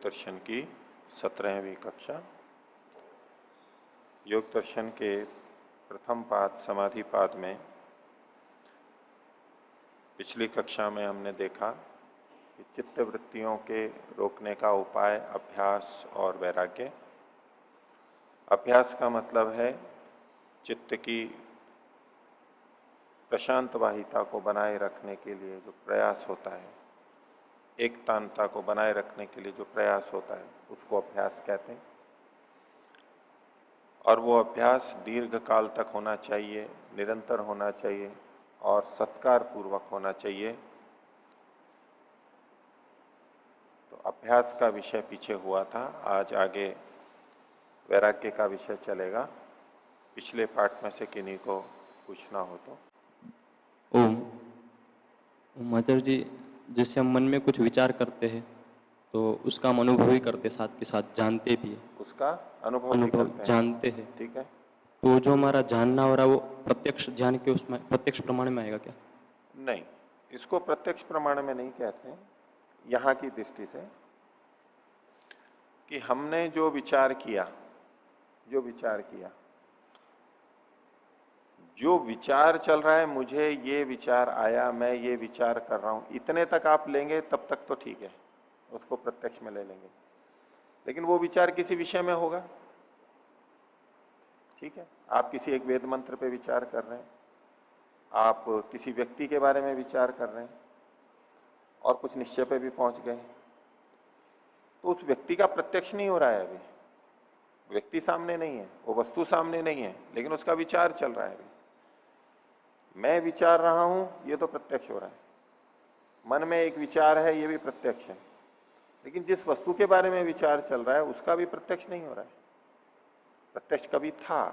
दर्शन की 17वीं कक्षा। योग दर्शन के प्रथम पाद समाधि पाद में पिछली कक्षा में हमने देखा कि चित्त वृत्तियों के रोकने का उपाय अभ्यास और वैराग्य। अभ्यास का मतलब है चित्त की प्रशांत वाहिता को बनाए रखने के लिए जो प्रयास होता है, एकतानता को बनाए रखने के लिए जो प्रयास होता है, उसको अभ्यास कहते हैं। और वो अभ्यास दीर्घ काल तक होना चाहिए, निरंतर होना चाहिए और सत्कार पूर्वक होना चाहिए। तो अभ्यास का विषय पीछे हुआ था, आज आगे वैराग्य का विषय चलेगा। पिछले पाठ में से किन्हीं को पूछना हो तो। ओम आचार्य जी, जैसे हम मन में कुछ विचार करते हैं तो उसका हम अनुभव ही करते, साथ के साथ जानते भी है। उसका अनुभव भी करते हैं, जानते हैं, ठीक है। तो जो हमारा जानना हो रहा है वो प्रत्यक्ष जान के उसमें प्रत्यक्ष प्रमाण में आएगा क्या? नहीं, इसको प्रत्यक्ष प्रमाण में नहीं कहते हैं यहां की दृष्टि से। कि हमने जो विचार किया, जो विचार चल रहा है, मुझे ये विचार आया, मैं ये विचार कर रहा हूं, इतने तक आप लेंगे तब तक तो ठीक है, उसको प्रत्यक्ष में ले लेंगे। लेकिन वो विचार किसी विषय में होगा, ठीक है। आप किसी एक वेद मंत्र पे विचार कर रहे हैं, आप किसी व्यक्ति के बारे में विचार कर रहे हैं और कुछ निश्चय पे भी पहुंच गए, तो उस व्यक्ति का प्रत्यक्ष नहीं हो रहा है। अभी व्यक्ति सामने नहीं है, वो वस्तु सामने नहीं है, लेकिन उसका विचार चल रहा है। अभी मैं विचार रहा हूं, ये तो प्रत्यक्ष हो रहा है। मन में एक विचार है, ये भी प्रत्यक्ष है। लेकिन जिस वस्तु के बारे में विचार चल रहा है उसका भी प्रत्यक्ष नहीं हो रहा है। प्रत्यक्ष कभी था,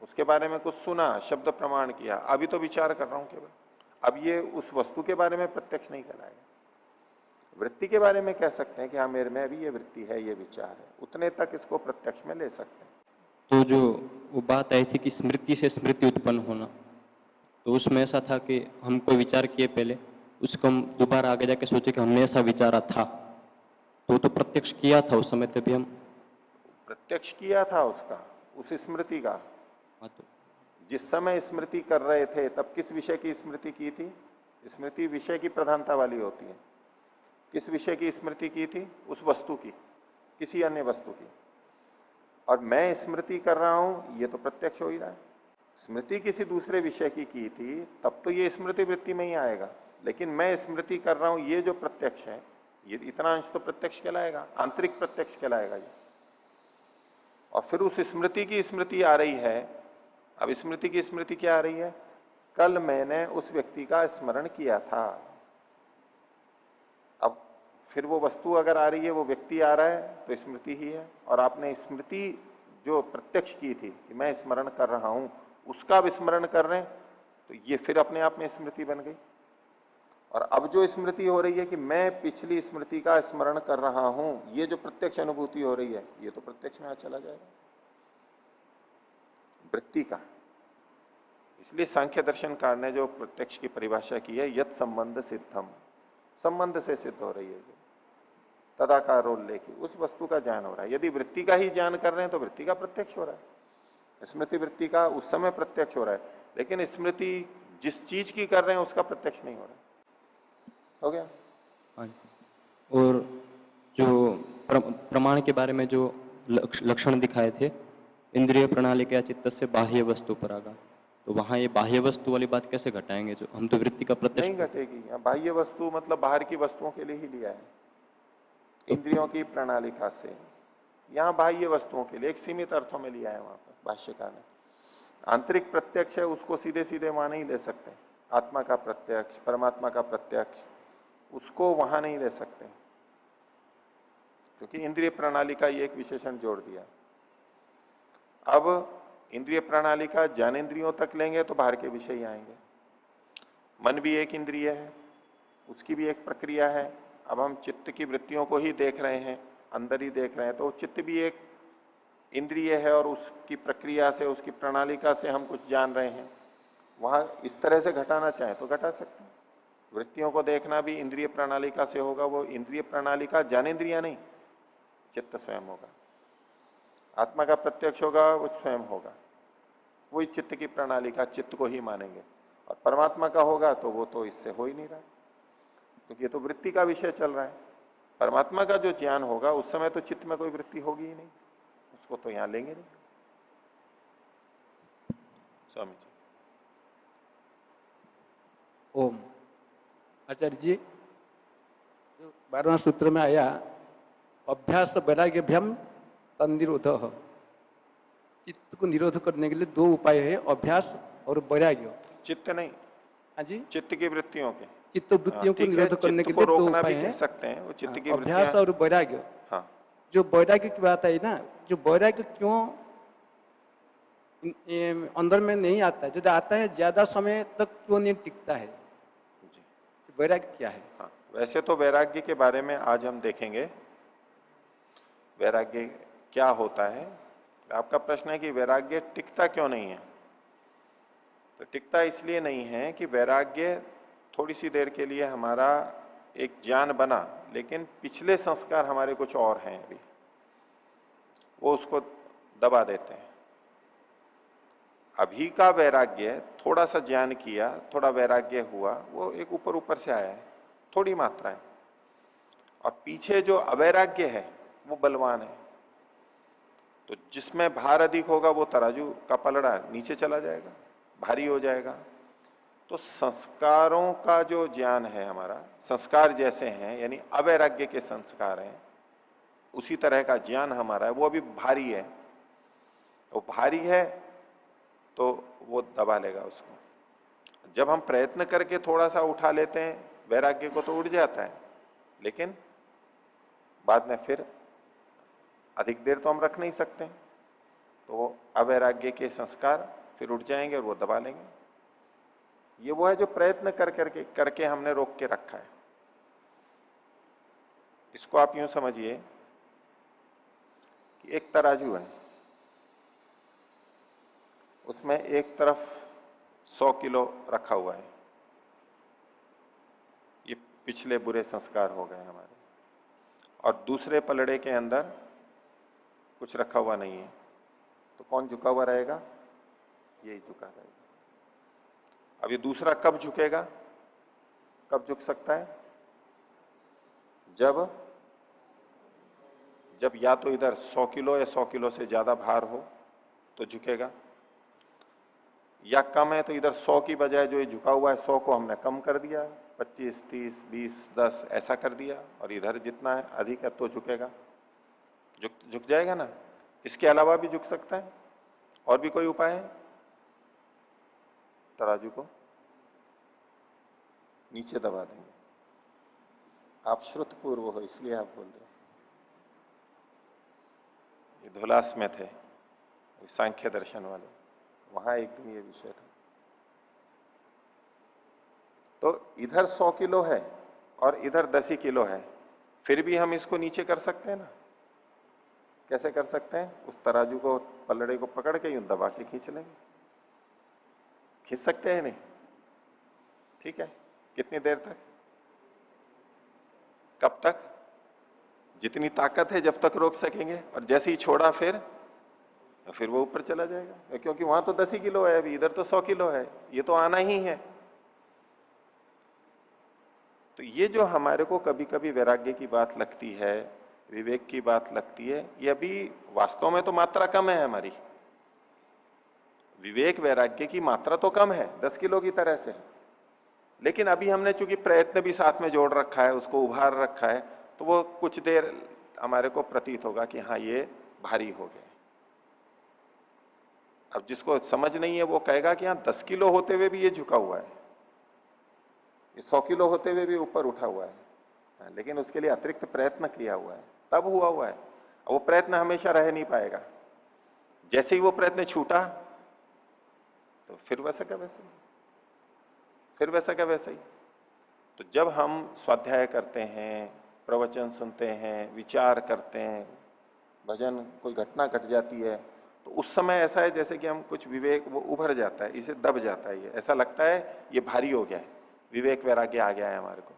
उसके बारे में कुछ सुना, शब्द प्रमाण किया, अभी तो विचार कर रहा हूं केवल। अब ये उस वस्तु के बारे में प्रत्यक्ष नहीं कहलाएगा। वृत्ति के बारे में कह सकते हैं कि हाँ, मेरे में अभी ये वृत्ति है, ये विचार है, उतने तक इसको प्रत्यक्ष में ले सकते हैं। तो जो वो बात आई थी कि स्मृति से स्मृति उत्पन्न होना, तो उसमें ऐसा था कि हम कोई विचार किए पहले, उसको हम दोबारा आगे जाके सोचे कि हमने ऐसा विचारा था, तो प्रत्यक्ष किया था उस समय, तभी हम प्रत्यक्ष किया था उसका, उस स्मृति का। हाँ, तो जिस समय स्मृति कर रहे थे तब किस विषय की स्मृति की थी? स्मृति विषय की प्रधानता वाली होती है। किस विषय की स्मृति की थी? उस वस्तु की, किसी अन्य वस्तु की। और मैं स्मृति कर रहा हूं, ये तो प्रत्यक्ष हो ही रहा है। स्मृति किसी दूसरे विषय की थी, तब तो ये स्मृति वृत्ति में ही आएगा। लेकिन मैं स्मृति कर रहा हूं, ये जो प्रत्यक्ष है, ये इतना अंश तो प्रत्यक्ष कहलाएगा, आंतरिक प्रत्यक्ष कहलाएगा ये। और फिर उस स्मृति की स्मृति आ रही है। अब स्मृति की स्मृति क्या आ रही है? कल मैंने उस व्यक्ति का स्मरण किया था। अब फिर वो वस्तु अगर आ रही है, वो व्यक्ति आ रहा है, तो स्मृति ही है। और आपने स्मृति जो प्रत्यक्ष की थी कि मैं स्मरण कर रहा हूं, उसका विस्मरण कर रहे हैं, तो ये फिर अपने आप में स्मृति बन गई। और अब जो स्मृति हो रही है कि मैं पिछली स्मृति का स्मरण कर रहा हूं, ये जो प्रत्यक्ष अनुभूति हो रही है, ये तो प्रत्यक्ष में आ चला जाएगा वृत्ति का। इसलिए सांख्य दर्शनकार ने जो प्रत्यक्ष की परिभाषा की है, यत संबंध सिद्धम, संबंध से सिद्ध हो रही है। तदाकार रोल लेके उस वस्तु का ज्ञान हो रहा है। यदि वृत्ति का ही ज्ञान कर रहे हैं तो वृत्ति का प्रत्यक्ष हो रहा है, स्मृति वृत्ति का उस समय प्रत्यक्ष हो रहा है। लेकिन स्मृति जिस चीज की कर रहे हैं उसका प्रत्यक्ष नहीं हो रहा है। हो गया? हाँ। और जो प्रमाण के बारे में जो लक्षण दिखाए थे, इंद्रिय प्रणाली के चित्त से बाह्य वस्तु पर आगा, तो वहां ये बाह्य वस्तु वाली बात कैसे घटाएंगे? जो हम तो वृत्ति का प्रत्यक्ष नहीं घटेगी। बाह्य वस्तु मतलब बाहर की वस्तुओं के लिए ही लिया है, तो इंद्रियों की प्रणालिका से। यहां बाह्य वस्तुओं के लिए एक सीमित अर्थों में लिया है वहां पर भाष्यकार ने। आंतरिक प्रत्यक्ष है, उसको सीधे सीधे वहां नहीं ले सकते। आत्मा का प्रत्यक्ष, परमात्मा का प्रत्यक्ष, उसको वहां नहीं ले सकते, क्योंकि इंद्रिय प्रणाली का ये एक विशेषण जोड़ दिया। अब इंद्रिय प्रणाली का ज्ञानेन्द्रियों तक लेंगे तो बाहर के विषय आएंगे। मन भी एक इंद्रिय है, उसकी भी एक प्रक्रिया है। अब हम चित्त की वृत्तियों को ही देख रहे हैं, अंदर ही देख रहे हैं, तो चित्त भी एक इंद्रिय है और उसकी प्रक्रिया से, उसकी प्रणालिका से हम कुछ जान रहे हैं। वहां इस तरह से घटाना चाहे तो घटा सकते हैं। वृत्तियों को देखना भी इंद्रिय प्रणालिका से होगा, वो इंद्रिय प्रणालिका ज्ञानेन्द्रिया नहीं। चित्त स्वयं होगा। आत्मा का प्रत्यक्ष होगा वो स्वयं होगा, वही चित्त की प्रणाली का चित्त को ही मानेंगे। और परमात्मा का होगा तो वो तो इससे हो ही नहीं रहा, क्योंकि ये तो वृत्ति का विषय चल रहा है। परमात्मा का जो ज्ञान होगा उस समय तो चित्त में कोई वृत्ति होगी ही नहीं, उसको तो यहां लेंगे नहीं। स्वामी जी। ओम। आचार्य जी, जो 12वां सूत्र में आया अभ्यास वैराग्यभ्यम तन्निरोध, चित्त को निरोध करने के लिए दो उपाय है, अभ्यास और वैराग्य। चित्त नहीं, हाँ जी, चित्त की वृत्तियों के। चित्त वृत्तियों को ठीक है, निरोध करने के चित्त को लिए दो रोकना उपाय भी है, कह सकते हैं, वो चित्त की अभ्यास वृत्तियां। और वैराग्य। हाँ, जो वैराग्य की बात आई ना, जो वैराग्य क्यों अंदर में नहीं आता है, जो आता है ज्यादा समय तक क्यों नहीं टिकता है, जी। वैराग्य क्या है? हाँ, वैसे तो वैराग्य के बारे में आज हम देखेंगे, वैराग्य क्या होता है। आपका प्रश्न है कि वैराग्य टिकता क्यों नहीं है। तो टिकता इसलिए नहीं है कि वैराग्य थोड़ी सी देर के लिए हमारा एक ज्ञान बना, लेकिन पिछले संस्कार हमारे कुछ और हैं अभी, वो उसको दबा देते हैं। अभी का वैराग्य, थोड़ा सा ज्ञान किया, थोड़ा वैराग्य हुआ, वो एक ऊपर ऊपर से आया है, थोड़ी मात्रा है। और पीछे जो अवैराग्य है वो बलवान है। तो जिसमें भार अधिक होगा वो तराजू का पलड़ा नीचे चला जाएगा, भारी हो जाएगा। तो संस्कारों का जो ज्ञान है हमारा, संस्कार जैसे हैं यानी अवैराग्य के संस्कार हैं, उसी तरह का ज्ञान हमारा है, वो अभी भारी है। वो भारी है तो वो दबा लेगा उसको। जब हम प्रयत्न करके थोड़ा सा उठा लेते हैं वैराग्य को तो उठ जाता है, लेकिन बाद में फिर अधिक देर तो हम रख नहीं सकते, तो वो अवैराग्य के संस्कार फिर उठ जाएंगे और वो दबा लेंगे। ये वो है जो प्रयत्न करके हमने रोक के रखा है। इसको आप यूं समझिए कि एक तराजू है, उसमें एक तरफ 100 किलो रखा हुआ है, ये पिछले बुरे संस्कार हो गए हमारे। और दूसरे पलड़े के अंदर कुछ रखा हुआ नहीं है, तो कौन झुका हुआ रहेगा? यही झुका रहेगा। अब ये दूसरा कब झुकेगा? कब झुक सकता है? जब या तो इधर 100 किलो या 100 किलो से ज्यादा भार हो तो झुकेगा, या कम है तो इधर 100 की बजाय जो ये झुका हुआ है 100 को हमने कम कर दिया, 25, 30, 20, 10 ऐसा कर दिया, और इधर जितना है अधिक है तो झुकेगा, झुक जाएगा ना। इसके अलावा भी झुक सकता है। और भी कोई उपाय है? तराजू को नीचे दबा देंगे। आप श्रुतपूर्व हो इसलिए आप बोल रहे हो। ये धुलास में थे सांख्य दर्शन वाले, वहां एक दिन ये विषय था। तो इधर 100 किलो है और इधर 10 ही किलो है, फिर भी हम इसको नीचे कर सकते हैं ना। कैसे कर सकते हैं? उस तराजू को, पलड़े को पकड़ के यूं दबा के खींच लेंगे। खींच सकते हैं नहीं? ठीक है। कितनी देर तक? कब तक? जितनी ताकत है जब तक रोक सकेंगे, और जैसे ही छोड़ा फिर वो ऊपर चला जाएगा, क्योंकि वहां तो 10 ही किलो है, अभी इधर तो 100 किलो है, ये तो आना ही है। तो ये जो हमारे को कभी कभी वैराग्य की बात लगती है, विवेक की बात लगती है, ये अभी वास्तव में तो मात्रा कम है हमारी। विवेक वैराग्य की मात्रा तो कम है, 10 किलो की तरह से, लेकिन अभी हमने चूंकि प्रयत्न भी साथ में जोड़ रखा है, उसको उभार रखा है, तो वो कुछ देर हमारे को प्रतीत होगा कि हाँ ये भारी हो गया। अब जिसको समझ नहीं है वो कहेगा कि हाँ 10 किलो होते हुए भी ये झुका हुआ है, ये 100 किलो होते हुए भी ऊपर उठा हुआ है, लेकिन उसके लिए अतिरिक्त प्रयत्न किया हुआ है, तब हुआ है। वो प्रयत्न हमेशा रह नहीं पाएगा। जैसे ही वो प्रयत्न छूटा तो फिर वैसा का वैसा ही, फिर वैसा का वैसा ही। तो जब हम स्वाध्याय करते हैं, प्रवचन सुनते हैं, विचार करते हैं, भजन, कोई घटना घट जाती है, तो उस समय ऐसा है जैसे कि हम कुछ विवेक वो उभर जाता है, इसे दब जाता है, ये ऐसा लगता है ये भारी हो गया है, विवेक वैराग्य आ गया है हमारे को,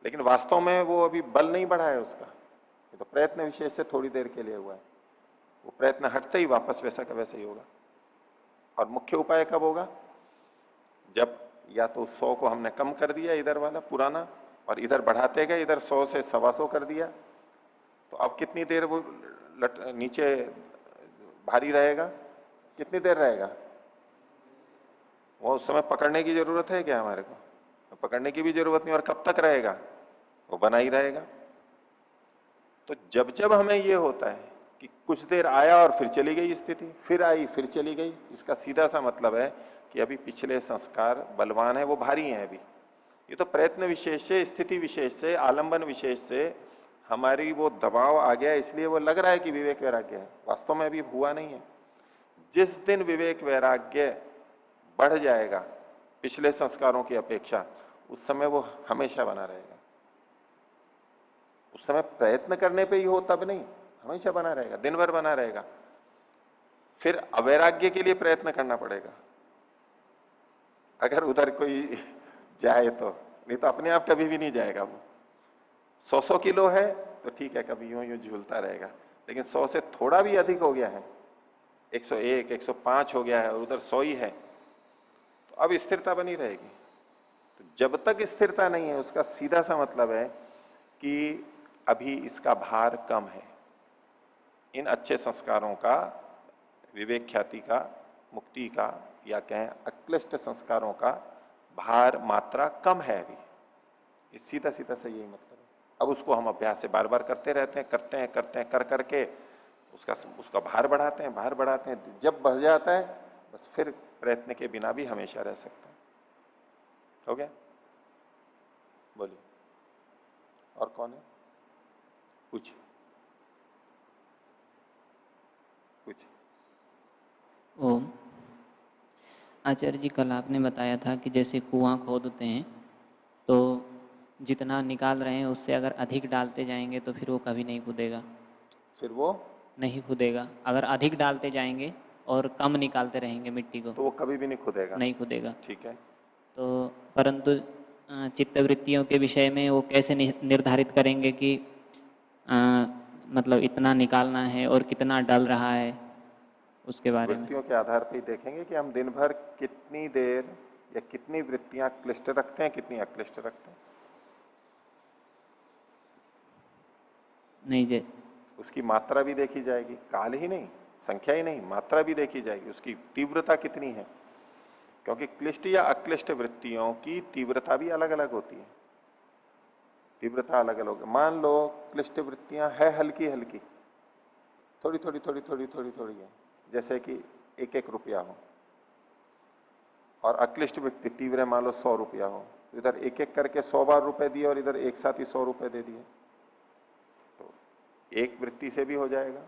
लेकिन वास्तव में वो अभी बल नहीं बढ़ा है उसका, ये तो प्रयत्न विशेष से थोड़ी देर के लिए हुआ है, वो प्रयत्न हटते ही वापस वैसा का वैसा ही होगा। और मुख्य उपाय कब होगा? जब या तो 100 को हमने कम कर दिया इधर वाला पुराना, और इधर बढ़ाते गए, इधर 100 से 125 कर दिया, तो अब कितनी देर वो नीचे भारी रहेगा? कितनी देर रहेगा? वो उस समय पकड़ने की जरूरत है क्या हमारे को? तो पकड़ने की भी जरूरत नहीं, और कब तक रहेगा? वो बना ही रहेगा। तो जब जब हमें ये होता है कि कुछ देर आया और फिर चली गई स्थिति, फिर आई फिर चली गई, इसका सीधा सा मतलब है कि अभी पिछले संस्कार बलवान है, वो भारी हैं अभी। ये तो प्रयत्न विशेष से, स्थिति विशेष से, आलंबन विशेष से हमारी वो दबाव आ गया, इसलिए वो लग रहा है कि विवेक वैराग्य है, वास्तव में अभी हुआ नहीं है। जिस दिन विवेक वैराग्य बढ़ जाएगा पिछले संस्कारों की अपेक्षा, उस समय वो हमेशा बना रहेगा। उस समय प्रयत्न करने पे ही हो तब नहीं, हमेशा बना रहेगा, दिन भर बना रहेगा। फिर अवैराग्य के लिए प्रयत्न करना पड़ेगा, अगर उधर कोई जाए तो, नहीं तो अपने आप कभी भी नहीं जाएगा। वो 100 किलो है तो ठीक है, कभी यूं यूं झूलता रहेगा, लेकिन 100 से थोड़ा भी अधिक हो गया है, 101, 105 हो गया है और उधर 100 ही है, तो अब स्थिरता बनी रहेगी। तो जब तक स्थिरता नहीं है, उसका सीधा सा मतलब है कि अभी इसका भार कम है। इन अच्छे संस्कारों का, विवेक ख्याति का, मुक्ति का, या कहें अक्लिष्ट संस्कारों का भार मात्रा कम है अभी। इस सीधा सीधा से यही मतलब है। अब उसको हम अभ्यास से बार बार करते रहते हैं, करते हैं करते हैं, कर करके उसका भार बढ़ाते हैं, भार बढ़ाते हैं। जब बढ़ जाता है बस फिर प्रयत्न के बिना भी हमेशा रह सकता है। हो गया? बोलिए, और कौन है? कुछ ओम। आचार्य जी, कल आपने बताया था कि जैसे कुआं खोदते हैं तो जितना निकाल रहे हैं उससे अगर अधिक डालते जाएंगे तो फिर वो कभी नहीं खुदेगा। फिर वो नहीं खुदेगा। अगर अधिक डालते जाएंगे और कम निकालते रहेंगे मिट्टी को तो वो कभी भी नहीं खुदेगा। नहीं खुदेगा। ठीक है। तो परंतु चित्तवृत्तियों के विषय में वो कैसे निर्धारित करेंगे कि अ, मतलब इतना निकालना है और कितना डल रहा है, उसके बारे में? वृत्तियों के आधार पर ही देखेंगे कि हम दिन भर कितनी देर या कितनी वृत्तियां क्लिष्ट रखते हैं, कितनी अक्लिष्ट रखते हैं। नहीं जी। उसकी मात्रा भी देखी जाएगी, काल ही नहीं, संख्या ही नहीं, मात्रा भी देखी जाएगी, उसकी तीव्रता कितनी है। क्योंकि क्लिष्ट या अक्लिष्ट वृत्तियों की तीव्रता भी अलग अलग होती है। तीव्रता अलग अलग। मान लो क्लिष्ट वृत्तियां है हल्की हल्की, थोड़ी थोड़ी थोड़ी थोड़ी थोड़ी थोड़ी है, जैसे कि 1-1 रुपया हो, और अक्लिष्ट वृत्ति तीव्र है, मान लो 100 रुपया हो, इधर 1-1 करके 100 बार रुपए दिए और इधर एक साथ ही 100 रुपए दे दिए, तो एक वृत्ति से भी हो जाएगा।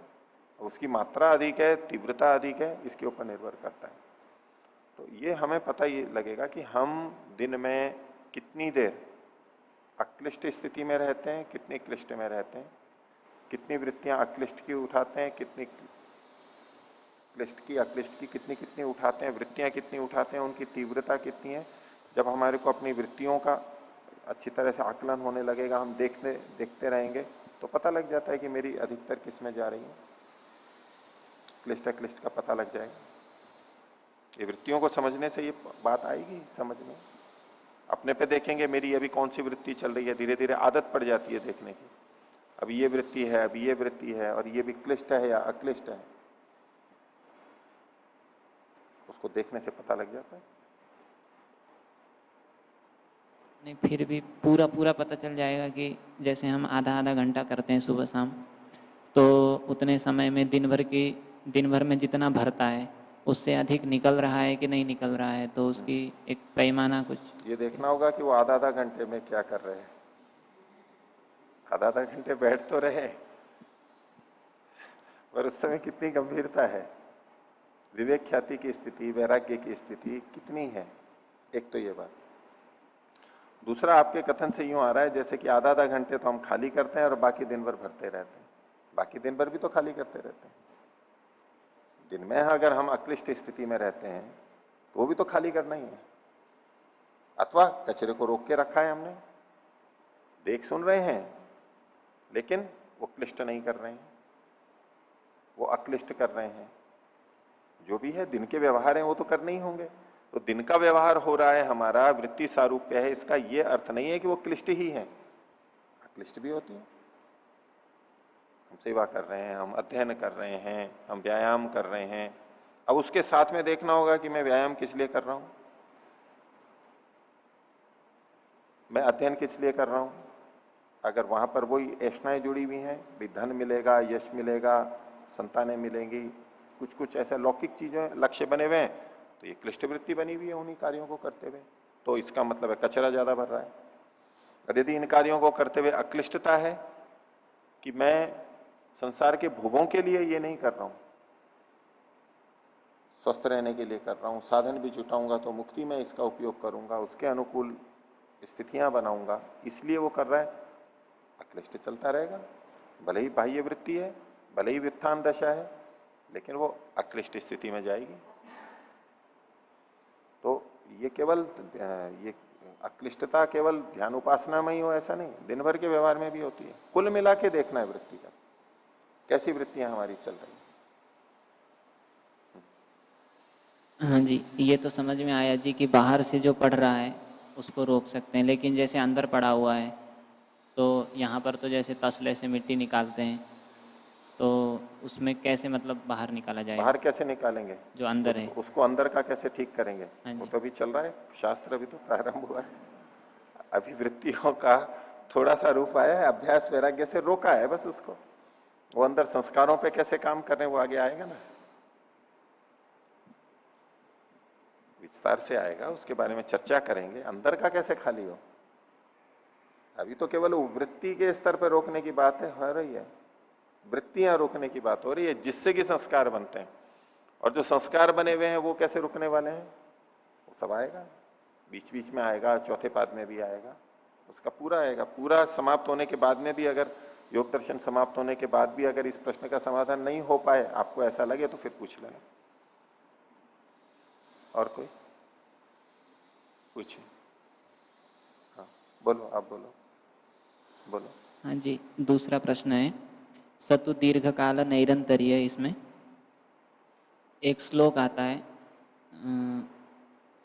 उसकी मात्रा अधिक है, तीव्रता अधिक है, इसके ऊपर निर्भर करता है। तो ये हमें पता ही लगेगा कि हम दिन में कितनी देर अक्लिष्ट स्थिति में रहते हैं, कितनी क्लिष्ट में रहते हैं, कितनी वृत्तियां अक्लिष्ट की उठाते हैं, कितनी क्लिष्ट की अक्लिष्ट की कितनी कितनी उठाते हैं, वृत्तियां कितनी उठाते हैं, उनकी तीव्रता कितनी है। जब हमारे को अपनी वृत्तियों का अच्छी तरह से आकलन होने लगेगा, हम देखते रहेंगे, तो पता लग जाता है कि मेरी अधिकतर किस में जा रही है। क्लिष्ट अक्लिष्ट का पता लग जाएगा। ये वृत्तियों को समझने से ये बात आएगी समझ में। अपने पे देखेंगे मेरी अभी कौन सी वृत्ति चल रही है, धीरे धीरे आदत पड़ जाती है देखने की। अभी ये वृत्ति है, अभी ये वृत्ति है, और ये भी क्लिष्ट है या अक्लिष्ट है, उसको देखने से पता लग जाता है। नहीं, फिर भी पूरा पूरा पता चल जाएगा कि जैसे हम आधा आधा घंटा करते हैं सुबह शाम, तो उतने समय में दिन भर में जितना भरता है उससे अधिक निकल रहा है कि नहीं निकल रहा है, तो उसकी एक पैमाना कुछ ये देखना होगा कि वो आधा आधा घंटे में क्या कर रहे हैं। आधा आधा घंटे बैठ तो रहे, पर उस समय कितनी गंभीरता है, विवेक ख्याति की स्थिति, वैराग्य की स्थिति कितनी है। एक तो ये बात। दूसरा, आपके कथन से यूं आ रहा है जैसे कि आधा आधा घंटे तो हम खाली करते हैं और बाकी दिन भर भरते रहते हैं। बाकी दिन भर भी तो खाली करते रहते हैं। दिन में अगर हम अक्लिष्ट स्थिति में रहते हैं तो वो भी तो खाली करना ही है, अथवा कचरे को रोक के रखा है हमने, देख सुन रहे हैं, लेकिन वो वो क्लिष्ट नहीं कर रहे हैं, वो अक्लिष्ट कर रहे हैं। जो भी है दिन के व्यवहार हैं वो तो करने ही होंगे। तो दिन का व्यवहार हो रहा है हमारा, वृत्ति सारूप्य है, इसका ये अर्थ नहीं है कि वो क्लिष्ट ही है, अक्लिष्ट भी होती है। हम सेवा कर रहे हैं, हम अध्ययन कर रहे हैं, हम व्यायाम कर रहे हैं। अब उसके साथ में देखना होगा कि मैं व्यायाम किस लिए कर रहा हूं, मैं अध्ययन किस लिए कर रहा हूं। अगर वहां पर वही ऐष्णाएं जुड़ी हुई हैं, भी धन मिलेगा, यश मिलेगा, संतानें मिलेंगी, कुछ कुछ ऐसे लौकिक चीजें लक्ष्य बने हुए हैं, तो ये क्लिष्ट वृत्ति बनी हुई है उन्हीं कार्यों को करते हुए। तो इसका मतलब है कचरा ज्यादा भर रहा है। और यदि इन कार्यों को करते हुए अक्लिष्टता है कि मैं संसार के भोगों के लिए ये नहीं कर रहा हूं, स्वस्थ रहने के लिए कर रहा हूं, साधन भी जुटाऊंगा तो मुक्ति में इसका उपयोग करूंगा, उसके अनुकूल स्थितियां बनाऊंगा, इसलिए वो कर रहा है, अक्लिष्ट चलता रहेगा। भले ही बाह्य वृत्ति है, भले ही व्युत्थान दशा है, लेकिन वो अक्लिष्ट स्थिति में जाएगी। तो ये केवल ये अक्लिष्टता केवल ध्यान उपासना में ही हो ऐसा नहीं, दिन भर के व्यवहार में भी होती है। कुल मिला के देखना है वृत्ति का, कैसी वृत्तियां हमारी चल रही हैं। हाँ जी, ये तो समझ में आया जी कि बाहर से जो पढ़ रहा है उसको रोक सकते हैं, लेकिन जैसे अंदर पड़ा हुआ है तो यहाँ पर तो जैसे तसले से मिट्टी निकालते हैं, तो उसमें कैसे मतलब बाहर निकाला जाएगा? बाहर कैसे निकालेंगे? जो अंदर है उसको अंदर का कैसे ठीक करेंगे? हाँ वो जी। तो अभी चल रहा है, शास्त्र अभी तो प्रारंभ हुआ है। अभी वृत्तियों का थोड़ा सा रूप आया है, अभ्यास वैराग्य से रोका है बस उसको। वो अंदर संस्कारों पे कैसे काम कर रहे हैं वो आगे आएगा ना, विस्तार से आएगा, उसके बारे में चर्चा करेंगे। अंदर का कैसे खाली हो, अभी तो केवल वृत्ति के स्तर पर रोकने की बात है, हो रही है, वृत्तियां रोकने की बात हो रही है, जिससे कि संस्कार बनते हैं। और जो संस्कार बने हुए हैं वो कैसे रुकने वाले हैं, वो सब आएगा, बीच बीच में आएगा, चौथे पाद में भी आएगा, उसका पूरा आएगा। पूरा समाप्त होने के बाद में भी, अगर योग दर्शन समाप्त होने के बाद भी अगर इस प्रश्न का समाधान नहीं हो पाए, आपको ऐसा लगे तो फिर पूछ लेना। और कोई पूछे? हाँ बोलो, आप बोलो, बोलो। हाँ जी, दूसरा प्रश्न है, सतु दीर्घ काल नैरंतर्य, इसमें एक श्लोक आता है,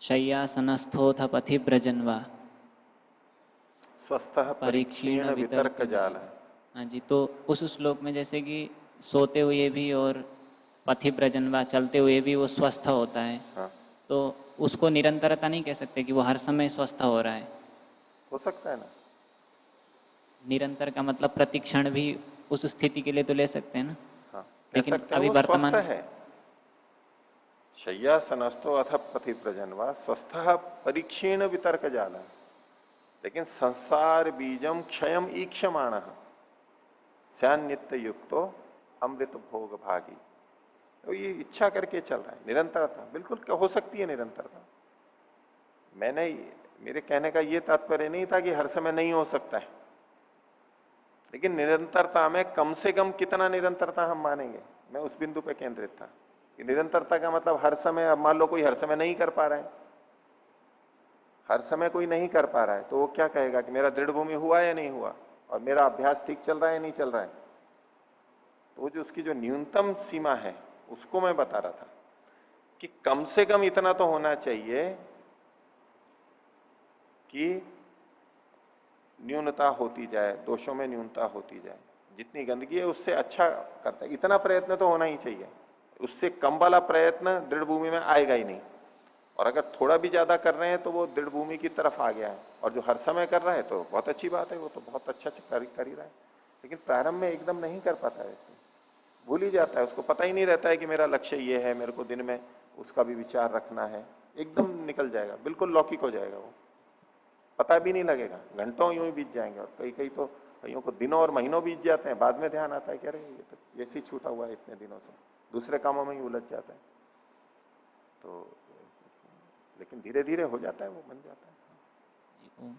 शय्यासनस्थोथ पथि व्रजन्वा स्वस्थ परीक्षीण वितर्क जाल। हाँ जी, तो उस श्लोक में जैसे कि सोते हुए भी और पथि व्रजन्वा चलते हुए भी वो स्वस्थ होता है, हाँ, तो उसको निरंतरता नहीं कह सकते कि वो हर समय स्वस्थ हो रहा है? हो सकता है ना। निरंतर का मतलब प्रतिक्षण भी उस स्थिति के लिए तो ले सकते हैं ना। हाँ, कह लेकिन सकते हैं अभी वो वर्तमान स्वस्थ है। शय्यासनस्थो अथ पथि व्रजन्वा स्वस्थ परीक्षीण वितर्क जाल। लेकिन संसार बीजम क्षयम ईक्षमाण स्यान नित्य युक्तो अमृत भोग भागी। तो ये इच्छा करके चल रहा है, निरंतरता बिल्कुल हो सकती है निरंतरता। मैंने, मेरे कहने का ये तात्पर्य नहीं था कि हर समय नहीं हो सकता है, लेकिन निरंतरता में कम से कम कितना निरंतरता हम मानेंगे, मैं उस बिंदु पे केंद्रित था कि निरंतरता का मतलब हर समय। अब मान लो कोई हर समय नहीं कर पा रहा है, हर समय कोई नहीं कर पा रहा है, तो वो क्या कहेगा कि मेरा दृढ़ भूमि हुआ या नहीं हुआ, और मेरा अभ्यास ठीक चल रहा है या नहीं चल रहा है। तो जो उसकी जो न्यूनतम सीमा है उसको मैं बता रहा था कि कम से कम इतना तो होना चाहिए कि न्यूनता होती जाए, दोषों में न्यूनता होती जाए। जितनी गंदगी है उससे अच्छा करता है, इतना प्रयत्न तो होना ही चाहिए। उससे कम वाला प्रयत्न दृढ़ भूमि में आएगा ही नहीं। और अगर थोड़ा भी ज्यादा कर रहे हैं तो वो दृढ़ भूमि की तरफ आ गया है, और जो हर समय कर रहा है तो बहुत अच्छी बात है, वो तो बहुत अच्छा कर ही रहा है। लेकिन प्रारंभ में एकदम नहीं कर पाता है, भूल ही जाता है, उसको पता ही नहीं रहता है कि मेरा लक्ष्य ये है, मेरे को दिन में उसका भी विचार रखना है, एकदम निकल जाएगा, बिल्कुल लौकिक हो जाएगा, वो पता भी नहीं लगेगा, घंटों यूं ही बीत जाएंगे। और कई कई तो कईयों को दिनों और महीनों बीत जाते हैं, बाद में ध्यान आता है कि अरे ये तो ऐसे ही छूटा हुआ है इतने दिनों से, दूसरे कामों में ही उलझ जाता है। तो लेकिन धीरे धीरे हो जाता है, वो बन जाता है।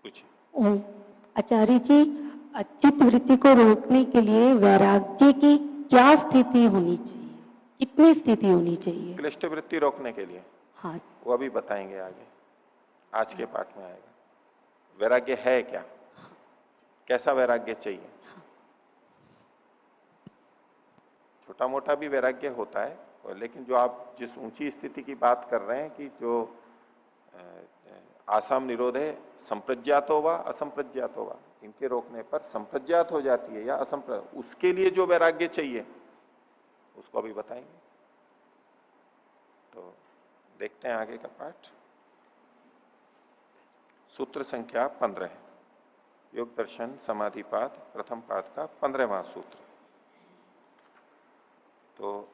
कुछ आचार्य जी, चित्त वृत्ति को रोकने के लिए वैराग्य की क्या स्थिति होनी चाहिए, कितनी स्थिति होनी चाहिए? क्लिष्ट वृत्ति रोकने के लिए हाँ, वो अभी बताएंगे आगे, आज के पाठ में आएगा। वैराग्य है क्या, कैसा वैराग्य चाहिए, छोटा मोटा भी वैराग्य होता है, लेकिन जो आप जिस ऊंची स्थिति की बात कर रहे हैं कि जो आसाम निरोध है, संप्रज्ञातो वा असंप्रज्ञातो वा, इनके रोकने पर संप्रज्ञात हो जाती है या उसके लिए जो वैराग्य चाहिए उसको अभी बताएंगे। तो देखते हैं आगे का पाठ। सूत्र संख्या 15 है, योग दर्शन समाधिपाद प्रथम पाद का 15वां सूत्र। तो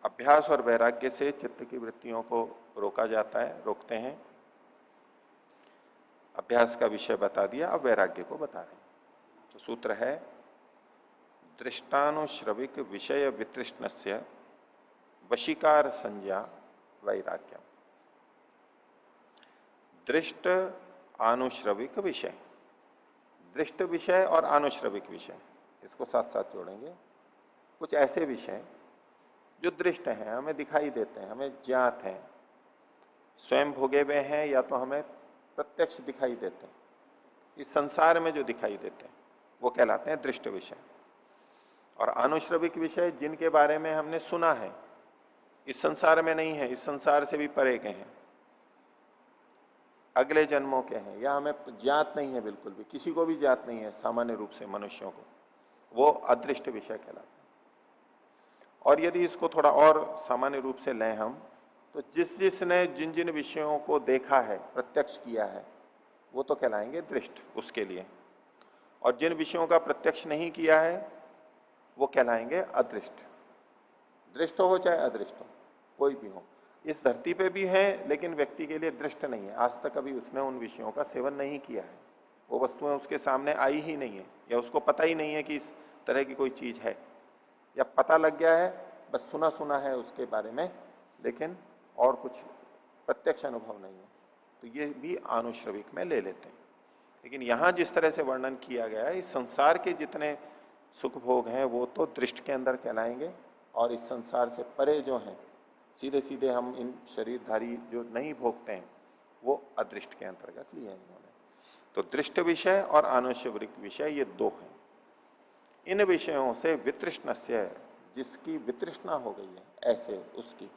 अभ्यास और वैराग्य से चित्त की वृत्तियों को रोका जाता है, रोकते हैं। अभ्यास का विषय बता दिया, अब वैराग्य को बता रहे हैं। तो सूत्र है दृष्टानुश्रविक विषय वितृष्णस्य वशीकार संज्ञा वैराग्यम। दृष्ट आनुश्रविक विषय, दृष्ट विषय और आनुश्रविक विषय, इसको साथ साथ जोड़ेंगे। कुछ ऐसे विषय जो दृष्ट हैं, हमें दिखाई देते हैं, हमें ज्ञात हैं, स्वयं भोगे हुए हैं या तो हमें प्रत्यक्ष दिखाई देते हैं, इस संसार में जो दिखाई देते हैं वो कहलाते हैं दृष्ट विषय। और आनुश्रविक विषय जिनके बारे में हमने सुना है, इस संसार में नहीं है, इस संसार से भी परे के हैं, अगले जन्मों के हैं, या हमें ज्ञात नहीं है, बिल्कुल भी किसी को भी ज्ञात नहीं है सामान्य रूप से मनुष्यों को, वो अदृष्ट विषय कहलाते हैं। और यदि इसको थोड़ा और सामान्य रूप से लें हम, तो जिसने जिन जिन विषयों को देखा है, प्रत्यक्ष किया है, वो तो कहलाएंगे दृष्ट उसके लिए। और जिन विषयों का प्रत्यक्ष नहीं किया है वो कहलाएंगे अदृष्ट। दृष्ट हो चाहे अदृष्ट हो, कोई भी हो, इस धरती पे भी है लेकिन व्यक्ति के लिए दृष्ट नहीं है, आज तक अभी उसने उन विषयों का सेवन नहीं किया है, वो वस्तुएं उसके सामने आई ही नहीं है, या उसको पता ही नहीं है कि इस तरह की कोई चीज है, या पता लग गया है, बस सुना सुना है उसके बारे में, लेकिन और कुछ प्रत्यक्ष अनुभव नहीं है। तो ये भी आनुश्रविक में ले लेते हैं। लेकिन यहां जिस तरह से वर्णन किया गया है, इस संसार के जितने सुख भोग हैं वो तो दृष्ट के अंदर कहलाएंगे, और इस संसार से परे जो हैं, सीधे सीधे हम इन शरीरधारी जो नहीं भोगते हैं, वो अदृष्ट के अंतर्गत लिए हैं इन्होंने। तो दृष्ट विषय और आनुश्रविक विषय ये दो हैं। इन विषयों से वितृष्णस्य, जिसकी वितृष्णा हो गई है, ऐसे उसकी,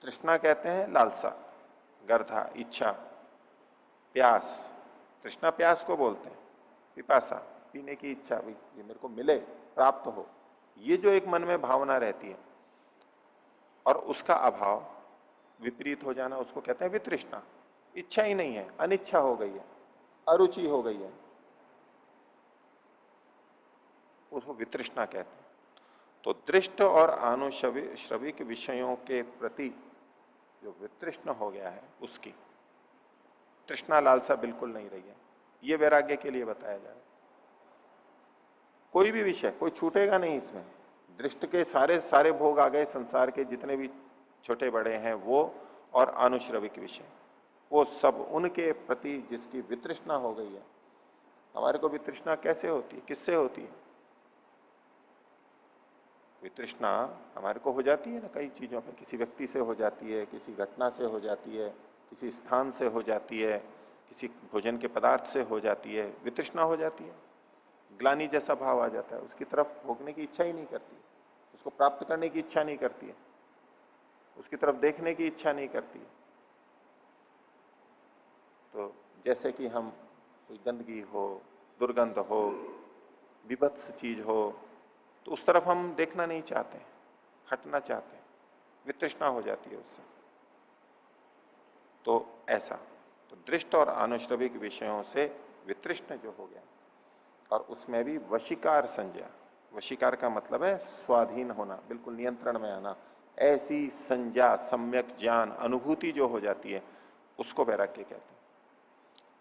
तृष्णा कहते हैं लालसा, गर्धा, इच्छा, प्यास, तृष्णा प्यास को बोलते हैं, पिपासा, पीने की इच्छा, भी ये मेरे को मिले, प्राप्त हो, ये जो एक मन में भावना रहती है और उसका अभाव, विपरीत हो जाना, उसको कहते हैं वितृष्णा। इच्छा ही नहीं है, अनिच्छा हो गई है, अरुचि हो गई है, उसको वितृष्णा कहते हैं। तो दृष्ट और आनुश्रविक विषयों के प्रति जो वितृष्ण हो गया है, उसकी तृष्णा लालसा बिल्कुल नहीं रही है, ये वैराग्य के लिए बताया जा रहा है। कोई भी विषय, कोई छूटेगा नहीं इसमें। दृष्ट के सारे सारे भोग आ गए, संसार के जितने भी छोटे बड़े हैं वो, और आनुश्रविक विषय, वो सब उनके प्रति जिसकी वितृष्णा हो गई है। हमारे को वितृष्णा कैसे होती है, किससे होती है? वितृष्णा हमारे को हो जाती है ना कई चीजों पे, किसी व्यक्ति से हो जाती है, किसी घटना से हो जाती है, किसी स्थान से हो जाती है, किसी भोजन के पदार्थ से हो जाती है, वितृष्णा हो जाती है, ग्लानि जैसा भाव आ जाता है, उसकी तरफ भोगने की इच्छा ही नहीं करती, उसको प्राप्त करने की इच्छा नहीं करती है, उसकी तरफ देखने की इच्छा नहीं करती है। तो जैसे कि हम कोई गंदगी हो, दुर्गंध हो, विभत्स चीज हो, तो उस तरफ हम देखना नहीं चाहते, हटना चाहते हैं, वितृष्णा हो जाती है उससे। तो ऐसा, तो दृष्ट और आनुश्रविक विषयों से वितृष्ण जो हो गया, और उसमें भी वशीकार संज्ञा, वशीकार का मतलब है स्वाधीन होना, बिल्कुल नियंत्रण में आना, ऐसी संज्ञा, सम्यक ज्ञान, अनुभूति जो हो जाती है, उसको वैराग्य कहते हैं।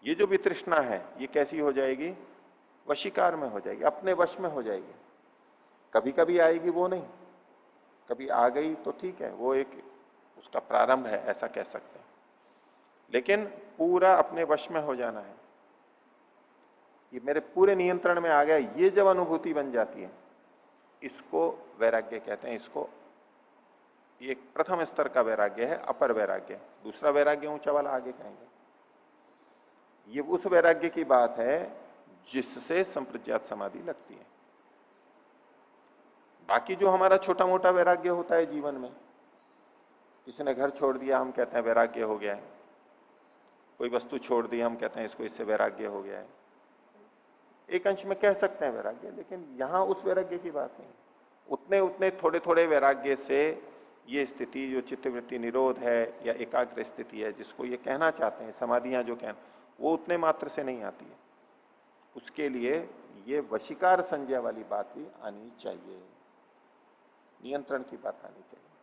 ये जो वितृष्णा है, ये कैसी हो जाएगी? वशीकार में हो जाएगी, अपने वश में हो जाएगी। कभी कभी आएगी वो नहीं, कभी आ गई तो ठीक है, वो एक उसका प्रारंभ है, ऐसा कह सकते हैं। लेकिन पूरा अपने वश में हो जाना है, ये मेरे पूरे नियंत्रण में आ गया, ये जब अनुभूति बन जाती है, इसको वैराग्य कहते हैं। इसको, ये प्रथम स्तर का वैराग्य है, अपर वैराग्य। दूसरा वैराग्य ऊंचा वाला आगे कहेंगे। ये उस वैराग्य की बात है जिससे संप्रज्ञात समाधि लगती है। बाकी जो हमारा छोटा मोटा वैराग्य होता है जीवन में, किसी ने घर छोड़ दिया, हम कहते हैं वैराग्य हो गया है। कोई वस्तु छोड़ दी, हम कहते हैं इसको इससे वैराग्य हो गया है। एक अंश में कह सकते हैं वैराग्य, लेकिन यहां उस वैराग्य की बात नहीं। उतने उतने थोड़े थोड़े वैराग्य से ये स्थिति जो चित्तवृत्ति निरोध है या एकाग्र स्थिति है, जिसको ये कहना चाहते हैं समाधियां जो कहना, वो उतने मात्र से नहीं आती है। उसके लिए ये वशीकार संज्ञा वाली बात भी आनी चाहिए, नियंत्रण की बात आनी चाहिए।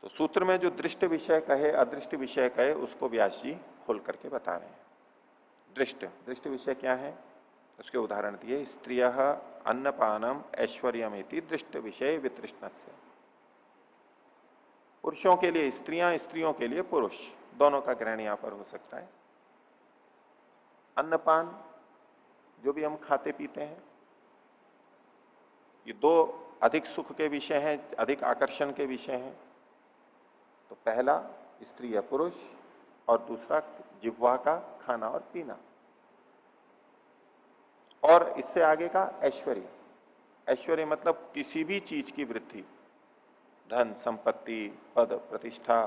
तो सूत्र में जो दृष्ट विषय कहे अदृष्ट विषय कहे उसको व्यास जी खोल करके बता रहे हैं। दृष्ट विषय क्या है, उसके उदाहरण दिए। स्त्रिय अन्नपानम ऐश्वर्यमेति दृष्ट विषय वितृष्णस्य। पुरुषों के लिए स्त्रियां, स्त्रियों के लिए पुरुष, दोनों का ग्रहण यहां पर हो सकता है। अन्नपान जो भी हम खाते पीते हैं, ये दो अधिक सुख के विषय हैं, अधिक आकर्षण के विषय हैं। तो पहला स्त्री या पुरुष, और दूसरा जिह्वा का खाना और पीना, और इससे आगे का ऐश्वर्य। ऐश्वर्य मतलब किसी भी चीज की वृद्धि, धन संपत्ति, पद प्रतिष्ठा,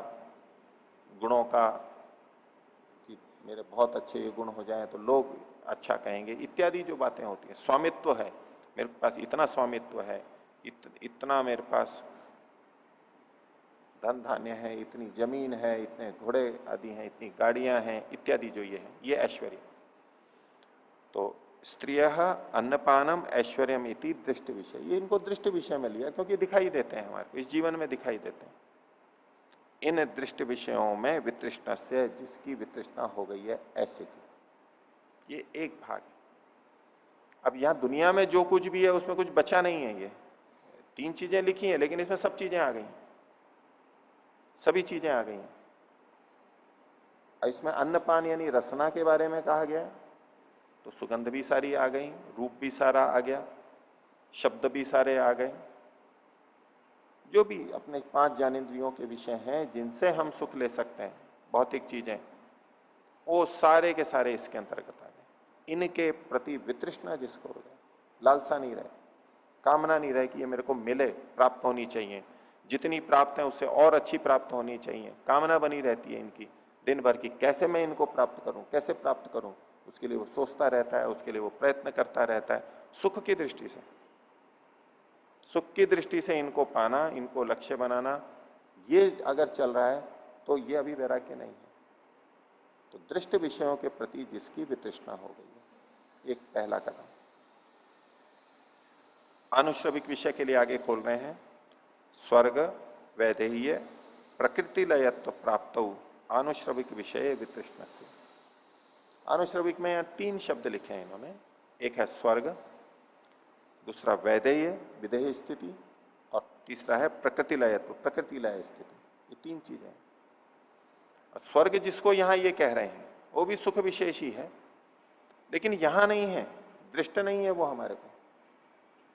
गुणों का, कि मेरे बहुत अच्छे ये गुण हो जाएं तो लोग अच्छा कहेंगे, इत्यादि जो बातें होती हैं। स्वामित्व है, मेरे पास इतना स्वामित्व है, इतना मेरे पास धन धान्य है, इतनी जमीन है, इतने घोड़े आदि हैं, इतनी गाड़ियां हैं, इत्यादि जो ये है, ये ऐश्वर्य। तो स्त्रिय अन्नपानम ऐश्वर्यम इति दृष्ट विषय, ये इनको दृष्ट विषय में लिया क्योंकि दिखाई देते हैं, हमारे इस जीवन में दिखाई देते हैं। इन दृष्ट विषयों में वितृष्णा से, जिसकी वितृष्णा हो गई है ऐसे की, ये एक भाग है। अब यहां दुनिया में जो कुछ भी है उसमें कुछ बचा नहीं है। ये तीन चीजें लिखी हैं, लेकिन इसमें सब चीजें आ गई, सभी चीजें आ गई हैं। इसमें अन्नपान यानी रसना के बारे में कहा गया, तो सुगंध भी सारी आ गई, रूप भी सारा आ गया, शब्द भी सारे आ गए। जो भी अपने पांच ज्ञानेंद्रियों के विषय हैं जिनसे हम सुख ले सकते हैं, भौतिक चीजें, वो सारे के सारे इसके अंतर्गत आ गए। इनके प्रति वितृष्णा जिसको हो जाए, लालसा नहीं रहे, कामना नहीं रहे कि ये मेरे को मिले, प्राप्त होनी चाहिए, जितनी प्राप्त है उससे और अच्छी प्राप्त होनी चाहिए, कामना बनी रहती है इनकी दिन भर की, कैसे मैं इनको प्राप्त करूं, कैसे प्राप्त करूं, उसके लिए वो सोचता रहता है, उसके लिए वो प्रयत्न करता रहता है। सुख की दृष्टि से, सुख की दृष्टि से इनको पाना, इनको लक्ष्य बनाना, ये अगर चल रहा है तो ये अभी वैराग्य नहीं है। तो दृष्ट विषयों के प्रति जिसकी वितृष्णा हो गई है, एक पहला कदम। आनुश्रविक विषय के लिए आगे खोल रहे हैं। स्वर्ग वैदेह्य प्रकृति लयत्व प्राप्त आनुश्रविक विषय वितृष्ण से। आनुश्रविक में यहां तीन शब्द लिखे हैं इन्होंने, एक है स्वर्ग, दूसरा वैदेह्य विदेह स्थिति, और तीसरा है प्रकृति लयत्व प्रकृति लय स्थिति। ये तीन चीजें। स्वर्ग जिसको यहां ये कह रहे हैं वो भी सुख विशेष ही है, लेकिन यहां नहीं है, दृष्ट नहीं है वो हमारे को।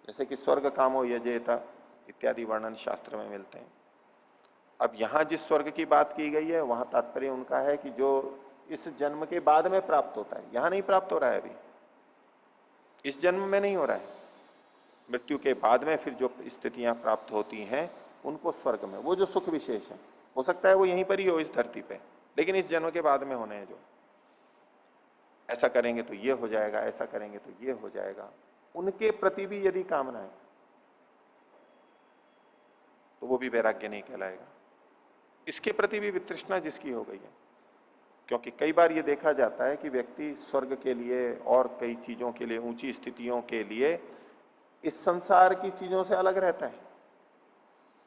जैसे कि स्वर्ग कामो यजेता इत्यादि वर्णन शास्त्र में मिलते हैं। अब यहां जिस स्वर्ग की बात की गई है वहां तात्पर्य उनका है कि जो इस जन्म के बाद में प्राप्त होता है, यहां नहीं प्राप्त हो रहा है, अभी इस जन्म में नहीं हो रहा है, मृत्यु के बाद में फिर जो स्थितियां प्राप्त होती हैं उनको स्वर्ग में, वो जो सुख विशेष है, हो सकता है वो यहीं पर ही हो इस धरती पे, लेकिन इस जन्म के बाद में होने हैं। जो ऐसा करेंगे तो ये हो जाएगा, ऐसा करेंगे तो ये हो जाएगा, उनके प्रति भी यदि कामना है तो वो भी वैराग्य नहीं कहलाएगा। इसके प्रति भी वितृष्णा जिसकी हो गई है, क्योंकि कई बार ये देखा जाता है कि व्यक्ति स्वर्ग के लिए और कई चीजों के लिए, ऊंची स्थितियों के लिए इस संसार की चीजों से अलग रहता है।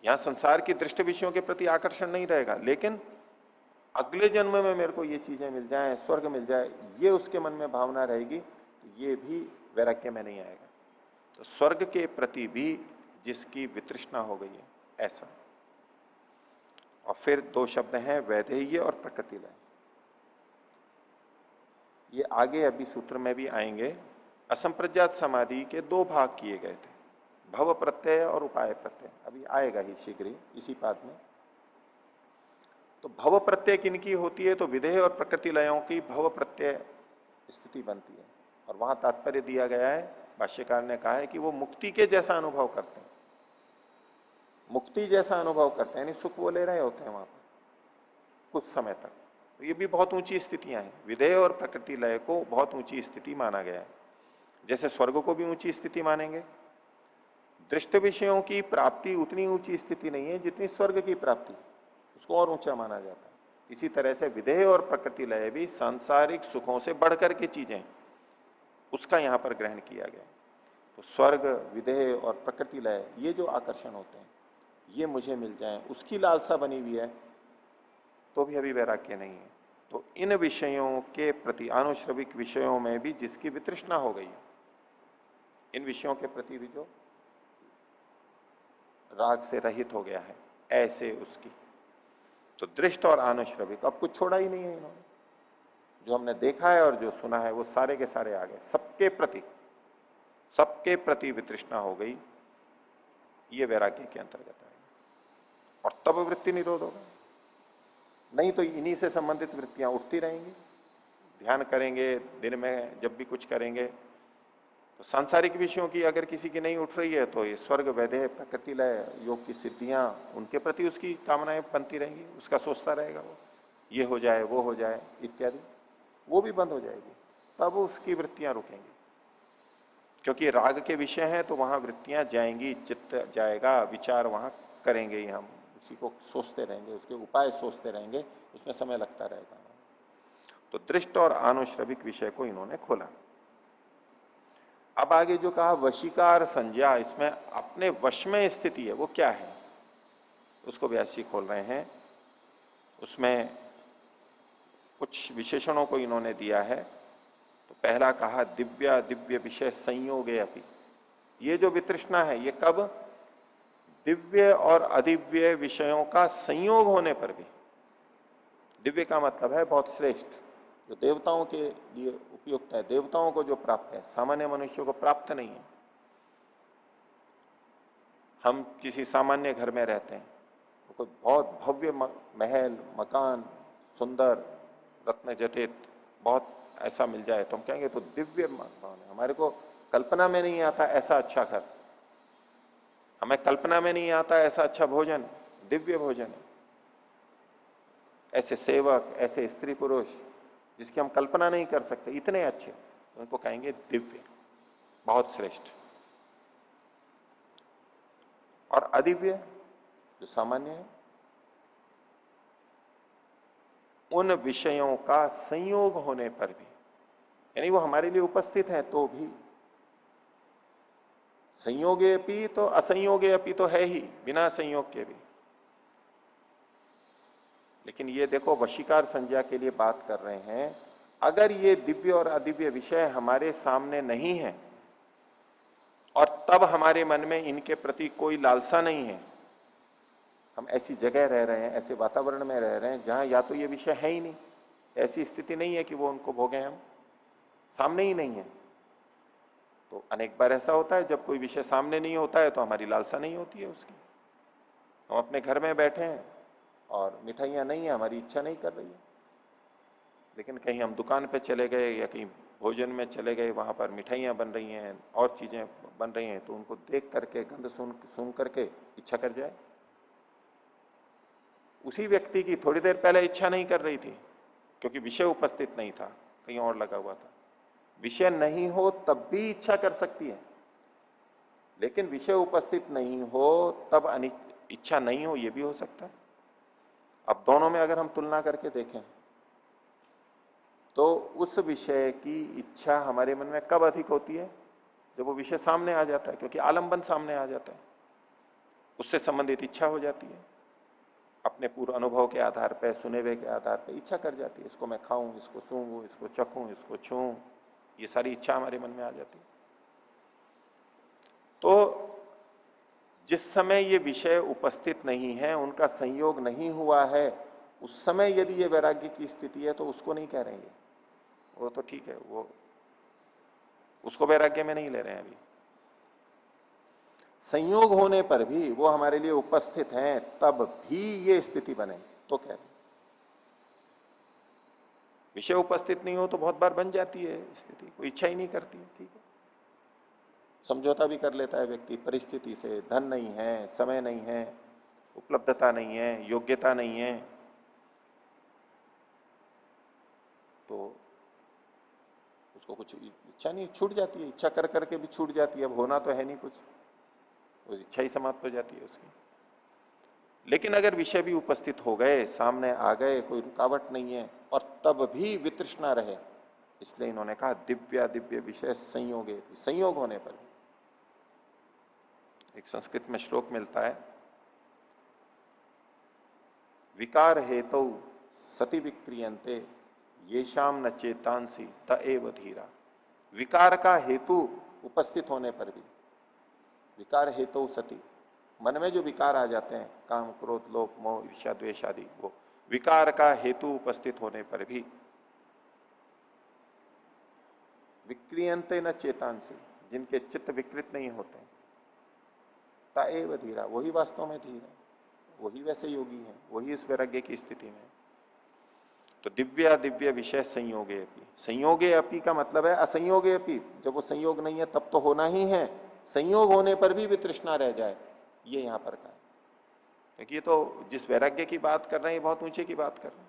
यहां संसार की दृष्ट विषयों के प्रति आकर्षण नहीं रहेगा, लेकिन अगले जन्म में मेरे को ये चीजें मिल जाएं, स्वर्ग मिल जाए, ये उसके मन में भावना रहेगी, तो ये भी वैराग्य में नहीं आएगा। तो स्वर्ग के प्रति भी जिसकी वितृष्णा हो गई है, ऐसा। और फिर दो शब्द हैं वैदेह्य और प्रकृति लय। ये आगे अभी सूत्र में भी आएंगे। असंप्रज्ञात समाधि के दो भाग किए गए थे, भव प्रत्यय और उपाय प्रत्यय, अभी आएगा ही शीघ्र ही इसी पाद में। तो भव प्रत्यय किनकी होती है, तो विदेह और प्रकृति लयों की भव प्रत्यय स्थिति बनती है। और वहां तात्पर्य दिया गया है भाष्यकार ने कहा है कि वो मुक्ति के जैसा अनुभव करते हैं, मुक्ति जैसा अनुभव करते हैं, यानी सुख वो ले रहे होते हैं वहां पर कुछ समय तक। तो ये भी बहुत ऊंची स्थितियां हैं। विधेय और प्रकृति लय को बहुत ऊंची स्थिति माना गया है। जैसे स्वर्ग को भी ऊंची स्थिति मानेंगे, दृष्ट विषयों की प्राप्ति उतनी ऊंची स्थिति नहीं है जितनी स्वर्ग की प्राप्ति, उसको और ऊंचा माना जाता है। इसी तरह से विधेय और प्रकृति लय भी सांसारिक सुखों से बढ़कर की चीजें, उसका यहां पर ग्रहण किया गया। तो स्वर्ग, विधेय और प्रकृति लय, ये जो आकर्षण होते हैं, ये मुझे मिल जाए, उसकी लालसा बनी हुई है, तो भी अभी वैराग्य नहीं है। तो इन विषयों के प्रति, आनुश्रविक विषयों में भी जिसकी वितृष्णा हो गई, इन विषयों के प्रति भी जो राग से रहित हो गया है, ऐसे उसकी, तो दृष्ट और आनुश्रविक अब कुछ छोड़ा ही नहीं है इन्होंने। जो हमने देखा है और जो सुना है वो सारे के सारे आ गए, सबके प्रति वितृष्णा हो गई, ये वैराग्य के अंतर्गत आएगा। और तब वृत्ति निरोध होगा, नहीं तो इन्हीं से संबंधित वृत्तियां उठती रहेंगी। ध्यान करेंगे, दिन में जब भी कुछ करेंगे तो सांसारिक विषयों की अगर किसी की नहीं उठ रही है तो ये स्वर्ग, वैदेह, प्रकृति लय, योग की सिद्धियां, उनके प्रति उसकी कामनाएं बनती रहेंगी, उसका सोचता रहेगा वो, ये हो जाए, वो हो जाए इत्यादि, वो भी बंद हो जाएगी, तब उसकी वृत्तियां रुकेंगी। क्योंकि राग के विषय हैं तो वहां वृत्तियां जाएंगी, चित्त जाएगा, विचार वहां करेंगे ही, हम उसी को सोचते रहेंगे, उसके उपाय सोचते रहेंगे, उसमें समय लगता रहेगा। तो दृष्ट और आनुश्रविक विषय को इन्होंने खोला। अब आगे जो कहा वशीकार संज्ञा, इसमें अपने वश में स्थिति है, वो क्या है, उसको व्यास जी खोल रहे हैं। उसमें कुछ विशेषणों को इन्होंने दिया है। तो पहला कहा दिव्य दिव्य विषय संयोगे अपि, ये जो वितृष्णा है ये कब, दिव्य और अदिव्य विषयों का संयोग होने पर भी। दिव्य का मतलब है बहुत श्रेष्ठ, जो देवताओं के लिए उपयुक्त है, देवताओं को जो प्राप्त है, सामान्य मनुष्यों को प्राप्त नहीं है। हम किसी सामान्य घर में रहते हैं, तो कोई बहुत भव्य महल, मकान, सुंदर, रत्न जटित, बहुत ऐसा मिल जाए तो हम कहेंगे तो दिव्य भवन है, हमारे को कल्पना में नहीं आता ऐसा अच्छा घर, हमें कल्पना में नहीं आता ऐसा अच्छा भोजन, दिव्य भोजन है। ऐसे सेवक, ऐसे स्त्री पुरुष जिसकी हम कल्पना नहीं कर सकते, इतने अच्छे, तो उनको कहेंगे दिव्य, बहुत श्रेष्ठ। और अदिव्य जो सामान्य है, उन विषयों का संयोग होने पर भी, यानी वो हमारे लिए उपस्थित है तो भी, संयोगे अपि तो असंयोगे अपि तो है ही, बिना संयोग के भी। लेकिन ये देखो वशीकार संज्ञा के लिए बात कर रहे हैं, अगर ये दिव्य और अदिव्य विषय हमारे सामने नहीं है और तब हमारे मन में इनके प्रति कोई लालसा नहीं है, हम ऐसी जगह रह रहे हैं, ऐसे वातावरण में रह रहे हैं जहां या तो ये विषय है ही नहीं, ऐसी स्थिति नहीं है कि वो उनको भोगे, हम सामने ही नहीं है। तो अनेक बार ऐसा होता है जब कोई विषय सामने नहीं होता है तो हमारी लालसा नहीं होती है उसकी। हम अपने घर में बैठे हैं और मिठाइयां नहीं है, हमारी इच्छा नहीं कर रही है, लेकिन कहीं हम दुकान पे चले गए या कहीं भोजन में चले गए, वहां पर मिठाइयां बन रही हैं और चीजें बन रही हैं, तो उनको देख करके, गंध सुन करके इच्छा कर जाए। उसी व्यक्ति की थोड़ी देर पहले इच्छा नहीं कर रही थी क्योंकि विषय उपस्थित नहीं था, कहीं और लगा हुआ था। विषय नहीं हो तब भी इच्छा कर सकती है, लेकिन विषय उपस्थित नहीं हो तब इच्छा नहीं हो, यह भी हो सकता है। अब दोनों में अगर हम तुलना करके देखें तो उस विषय की इच्छा हमारे मन में कब अधिक होती है, जब वो विषय सामने आ जाता है, क्योंकि आलंबन सामने आ जाता है, उससे संबंधित इच्छा हो जाती है, अपने पूर्व अनुभव के आधार पर, सुने हुए के आधार पर इच्छा कर जाती है, इसको मैं खाऊं, इसको सूंघूं, इसको चखूं, इसको छूऊं, ये सारी इच्छा हमारे मन में आ जाती है। तो जिस समय ये विषय उपस्थित नहीं है, उनका संयोग नहीं हुआ है, उस समय यदि ये वैराग्य की स्थिति है तो उसको नहीं कह रहे हैं, वो तो ठीक है, वो उसको वैराग्य में नहीं ले रहे हैं। अभी संयोग होने पर भी वो हमारे लिए उपस्थित हैं, तब भी ये स्थिति बने तो कह रहे हैं। विषय उपस्थित नहीं हो तो बहुत बार बन जाती है स्थिति, कोई इच्छा ही नहीं करती है, ठीक है, समझौता भी कर लेता है व्यक्ति परिस्थिति से, धन नहीं है, समय नहीं है, उपलब्धता नहीं है, योग्यता नहीं है, तो उसको कुछ इच्छा नहीं, छूट जाती है, इच्छा कर करके भी छूट जाती है, अब होना तो है नहीं कुछ, उस इच्छा ही समाप्त हो जाती है उसकी। लेकिन अगर विषय भी उपस्थित हो गए, सामने आ गए, कोई रुकावट नहीं है, और तब भी वितृष्णा रहे, इसलिए इन्होंने कहा दिव्या दिव्य विषय संयोगे, संयोग होने पर। एक संस्कृत में श्लोक मिलता है, विकार हेतु सति विक्रियंते येषाम न चेतांसी त एव धीरा। विकार का हेतु उपस्थित होने पर भी, विकार हेतु सति, मन में जो विकार आ जाते हैं, काम क्रोध लोभ मोह ईर्ष्या द्वेष आदि, वो विकार का हेतु उपस्थित होने पर भी विक्रियंते न चेतांसी, जिनके चित्त विकृत नहीं होते, ताएव धीरा, वही वास्तव में धीर है, वही वैसे योगी है, वही इस वैराग्य की स्थिति में। तो दिव्या दिव्य विषय संयोगे अपी, संयोगे अपी का मतलब है असंयोगे अपी, जब वो संयोग नहीं है तब तो होना ही है, संयोग होने पर भी वितृष्णा रह जाए, ये यहां पर कहा। क्योंकि ये तो जिस वैराग्य की बात कर रहे हैं, बहुत ऊंचे की बात कर रहे हैं।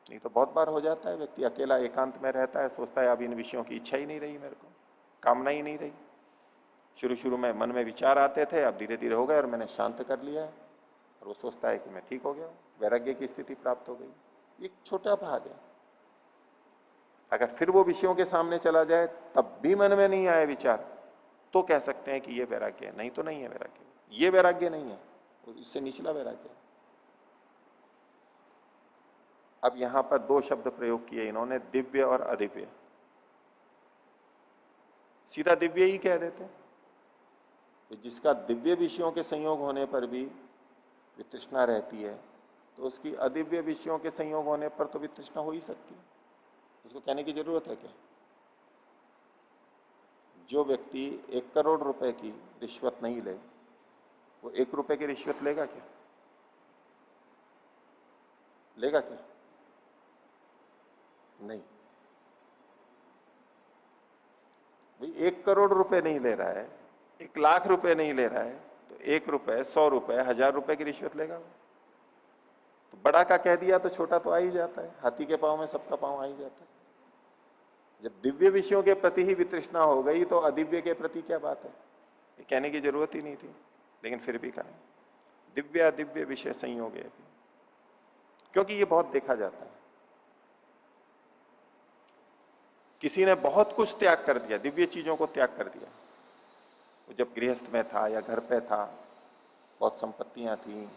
नहीं तो बहुत बार हो जाता है, व्यक्ति अकेला एकांत में रहता है, सोचता है अब इन विषयों की इच्छा ही नहीं रही, मेरे को कामना ही नहीं रही, शुरू शुरू में मन में विचार आते थे, अब धीरे धीरे हो गए और मैंने शांत कर लिया है, और वो सोचता है कि मैं ठीक हो गया, वैराग्य की स्थिति प्राप्त हो गई। एक छोटा भाग है। अगर फिर वो विषयों के सामने चला जाए तब भी मन में नहीं आए विचार, तो कह सकते हैं कि ये वैराग्य है, नहीं तो नहीं है वैराग्य, ये वैराग्य नहीं है, इससे निचला वैराग्य है। अब यहां पर दो शब्द प्रयोग किए इन्होंने, दिव्य और अदिव्य। सीधा दिव्य ही कह देते, तो जिसका दिव्य विषयों के संयोग होने पर भी वितृष्णा रहती है, तो उसकी अदिव्य विषयों के संयोग होने पर तो वितृष्णा हो ही सकती है। उसको कहने की जरूरत है क्या? जो व्यक्ति 1 करोड़ रुपए की रिश्वत नहीं ले, वो 1 रुपए की रिश्वत लेगा क्या? लेगा क्या? नहीं। भाई 1 करोड़ रुपए नहीं ले रहा है, 1 लाख रुपए नहीं ले रहा है, तो 1 रुपए, 100 रुपए, 1000 रुपए की रिश्वत लेगा वो। तो बड़ा का कह दिया तो छोटा तो आ ही जाता है, हाथी के पांव में सबका पांव आ ही जाता है। जब दिव्य विषयों के प्रति ही वितृष्णा हो गई तो अदिव्य के प्रति क्या बात है? ये कहने की जरूरत ही नहीं थी, लेकिन फिर भी कहा दिव्य दिव्य विषय संयोग है, क्योंकि ये बहुत देखा जाता है। किसी ने बहुत कुछ त्याग कर दिया, दिव्य चीजों को त्याग कर दिया, वो जब गृहस्थ में था या घर पे था, बहुत संपत्तियां थी,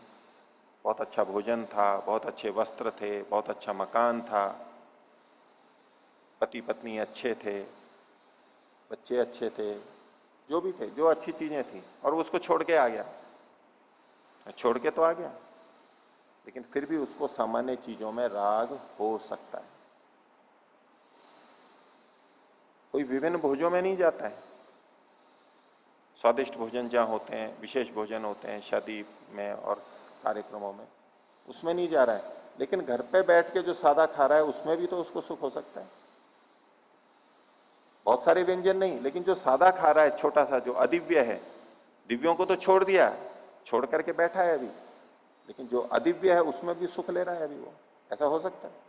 बहुत अच्छा भोजन था, बहुत अच्छे वस्त्र थे, बहुत अच्छा मकान था, पति पत्नी अच्छे थे, बच्चे अच्छे थे, जो भी थे, जो अच्छी चीजें थी, और वो उसको छोड़ के आ गया। छोड़ के तो आ गया, लेकिन फिर भी उसको सामान्य चीजों में राग हो सकता है। कोई विभिन्न भोजों में नहीं जाता है, स्वादिष्ट भोजन जहां होते हैं, विशेष भोजन होते हैं शादी में और कार्यक्रमों में, उसमें नहीं जा रहा है, लेकिन घर पे बैठ के जो सादा खा रहा है उसमें भी तो उसको सुख हो सकता है। बहुत सारे व्यंजन नहीं, लेकिन जो सादा खा रहा है, छोटा सा, जो अदिव्य है, दिव्यों को तो छोड़ दिया, छोड़ करके बैठा है अभी, लेकिन जो अदिव्य है उसमें भी सुख ले रहा है अभी वो, ऐसा हो सकता है।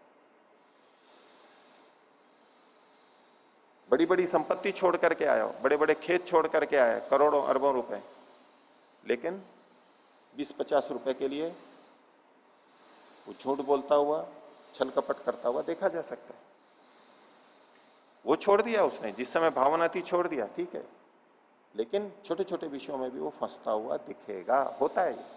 बड़ी बड़ी संपत्ति छोड़ करके आया हो, बड़े बड़े खेत छोड़ करके आया, करोड़ों अरबों रुपए, लेकिन 20-50 रुपए के लिए वो झूठ बोलता हुआ, छल कपट करता हुआ देखा जा सकता है। वो छोड़ दिया उसने, जिस समय भावना थी छोड़ दिया, ठीक है, लेकिन छोटे छोटे विषयों में भी वो फंसता हुआ दिखेगा, होता है।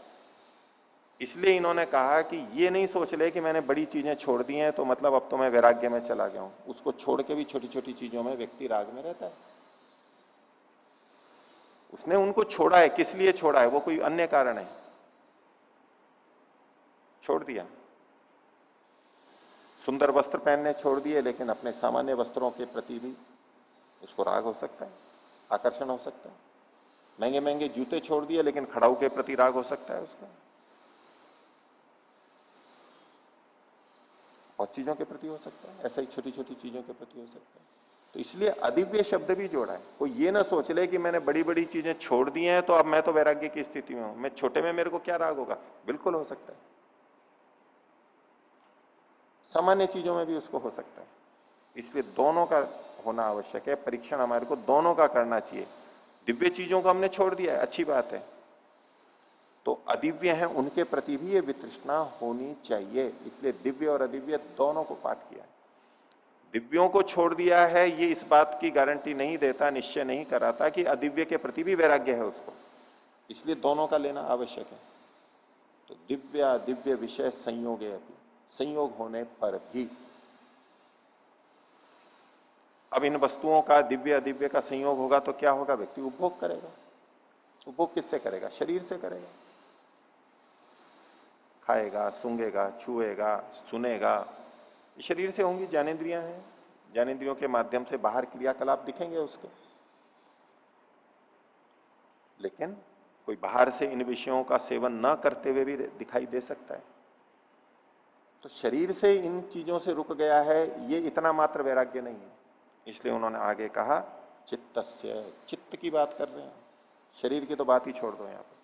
इसलिए इन्होंने कहा कि ये नहीं सोच ले कि मैंने बड़ी चीजें छोड़ दी हैं तो मतलब अब तो मैं वैराग्य में चला गया हूं। उसको छोड़ के भी छोटी छोटी चीजों में व्यक्ति राग में रहता है। उसने उनको छोड़ा है, किस लिए छोड़ा है? वो कोई अन्य कारण है, छोड़ दिया। सुंदर वस्त्र पहनने छोड़ दिए, लेकिन अपने सामान्य वस्त्रों के प्रति भी उसको राग हो सकता है, आकर्षण हो सकता है। महंगे महंगे जूते छोड़ दिए, लेकिन खड़ाऊ के प्रति राग हो सकता है उसका, और चीजों के प्रति हो सकता है, ऐसा ही छोटी छोटी चीजों के प्रति हो सकता है। तो इसलिए अदिव्य शब्द भी जोड़ा है। कोई ये ना सोच ले कि मैंने बड़ी बड़ी चीजें छोड़ दी हैं तो अब मैं तो वैराग्य की स्थिति में हूं, मैं छोटे में मेरे को क्या राग होगा। बिल्कुल हो सकता है, सामान्य चीजों में भी उसको हो सकता है। इसलिए दोनों का होना आवश्यक है। परीक्षण हमारे को दोनों का करना चाहिए। दिव्य चीजों को हमने छोड़ दिया है, अच्छी बात है, तो अदिव्य है उनके प्रति भी ये वितृष्णा होनी चाहिए। इसलिए दिव्य और अदिव्य दोनों को पाठ किया है। दिव्यों को छोड़ दिया है ये इस बात की गारंटी नहीं देता, निश्चय नहीं कराता कि अदिव्य के प्रति भी वैराग्य है उसको। इसलिए दोनों का लेना आवश्यक है। तो दिव्य अदिव्य विषय संयोग है, संयोग होने पर भी अब इन वस्तुओं का दिव्य अदिव्य का संयोग होगा तो क्या होगा, व्यक्ति उपभोग करेगा। उपभोग किससे करेगा, शरीर से करेगा। खाएगा, सूंघेगा, छुएगा, सुनेगा, ये शरीर से होंगी, ज्ञानेंद्रियां हैं, ज्ञानेंद्रियों के माध्यम से बाहर क्रियाकलाप दिखेंगे उसके। लेकिन कोई बाहर से इन विषयों का सेवन न करते हुए भी दिखाई दे सकता है। तो शरीर से इन चीजों से रुक गया है, ये इतना मात्र वैराग्य नहीं है। इसलिए उन्होंने आगे कहा चित्तस्य, चित्त की बात कर रहे हैं, शरीर की तो बात ही छोड़ दो। यहां पर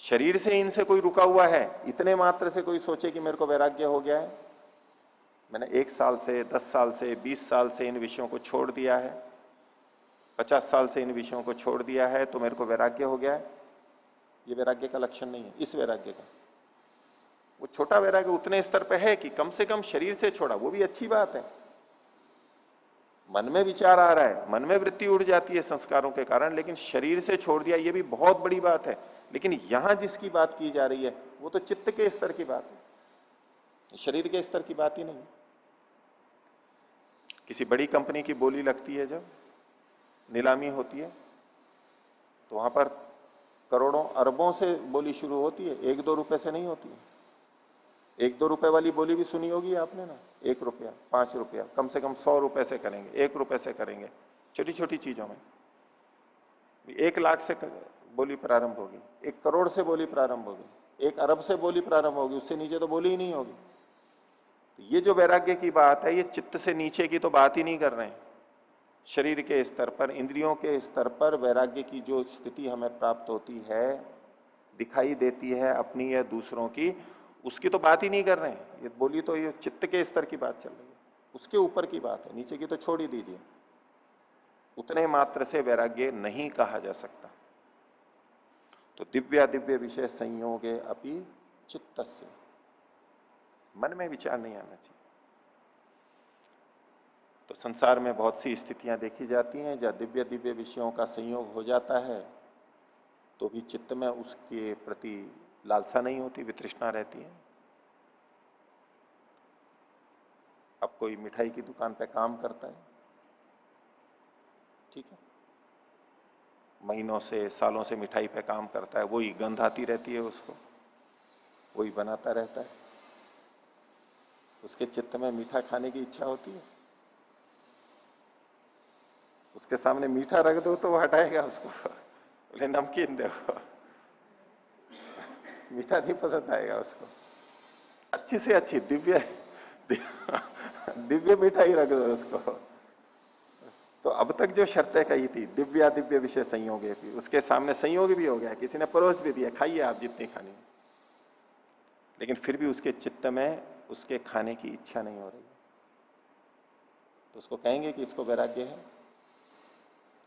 शरीर से इनसे कोई रुका हुआ है, इतने मात्र से कोई सोचे कि मेरे को वैराग्य हो गया है, मैंने 1 साल से, 10 साल से, 20 साल से इन विषयों को छोड़ दिया है, 50 साल से इन विषयों को छोड़ दिया है, तो मेरे को वैराग्य हो गया है, ये वैराग्य का लक्षण नहीं है। इस वैराग्य का वो छोटा वैराग्य उतने स्तर पे है कि कम से कम शरीर से छोड़ा, वो भी अच्छी बात है। मन में विचार आ रहा है, मन में वृत्ति उड़ जाती है संस्कारों के कारण, लेकिन शरीर से छोड़ दिया, ये भी बहुत बड़ी बात है। लेकिन यहां जिसकी बात की जा रही है वो तो चित्त के स्तर की बात है, शरीर के स्तर की बात ही नहीं। किसी बड़ी कंपनी की बोली लगती है, जब नीलामी होती है तो वहां पर करोड़ों अरबों से बोली शुरू होती है, 1-2 रुपए से नहीं होती है। 1-2 रुपए वाली बोली भी सुनी होगी आपने ना, 1 रुपया, 5 रुपया, कम से कम 100 रुपए से करेंगे, 1 रुपए से करेंगे, छोटी छोटी चीजों में। 1 लाख से बोली प्रारंभ होगी, 1 करोड़ से बोली प्रारंभ होगी, 1 अरब से बोली प्रारंभ होगी, उससे नीचे तो बोली ही नहीं होगी। तो ये जो वैराग्य की बात है, ये चित्त से नीचे की तो बात ही नहीं कर रहे हैं। शरीर के स्तर पर, इंद्रियों के स्तर पर वैराग्य की जो स्थिति हमें प्राप्त होती है, दिखाई देती है अपनी या दूसरों की, उसकी तो बात ही नहीं कर रहे हैं। ये बोली तो ये चित्त के स्तर की बात चल रही है, उसके ऊपर की बात है, नीचे की तो छोड़ ही दीजिए। उतने मात्र से वैराग्य नहीं कहा जा सकता। तो दिव्य दिव्य विषय संयोगे अपि चित्तस्य, मन में विचार नहीं आना चाहिए। तो संसार में बहुत सी स्थितियां देखी जाती हैं जहां दिव्य दिव्य विषयों का संयोग हो जाता है तो भी चित्त में उसके प्रति लालसा नहीं होती, वितृष्णा रहती है। अब कोई मिठाई की दुकान पे काम करता है, ठीक है, महीनों से, सालों से मिठाई पे काम करता है, वही गंध आती रहती है उसको, वही बनाता रहता है, उसके चित्त में मीठा खाने की इच्छा होती है। उसके सामने मीठा रख दो तो वो हटाएगा उसको, बोले नमकीन दो, मीठा नहीं पसंद आएगा उसको। अच्छी से अच्छी दिव्य दिव्य मिठाई रख दो उसको। तो अब तक जो शर्तें कही थी, दिव्या दिव्य विषय संयोग है, उसके सामने संयोग भी हो गया, किसी ने परोस भी दिया, खाइए आप जितनी खानी, लेकिन फिर भी उसके चित्त में उसके खाने की इच्छा नहीं हो रही, तो उसको कहेंगे कि इसको वैराग्य है,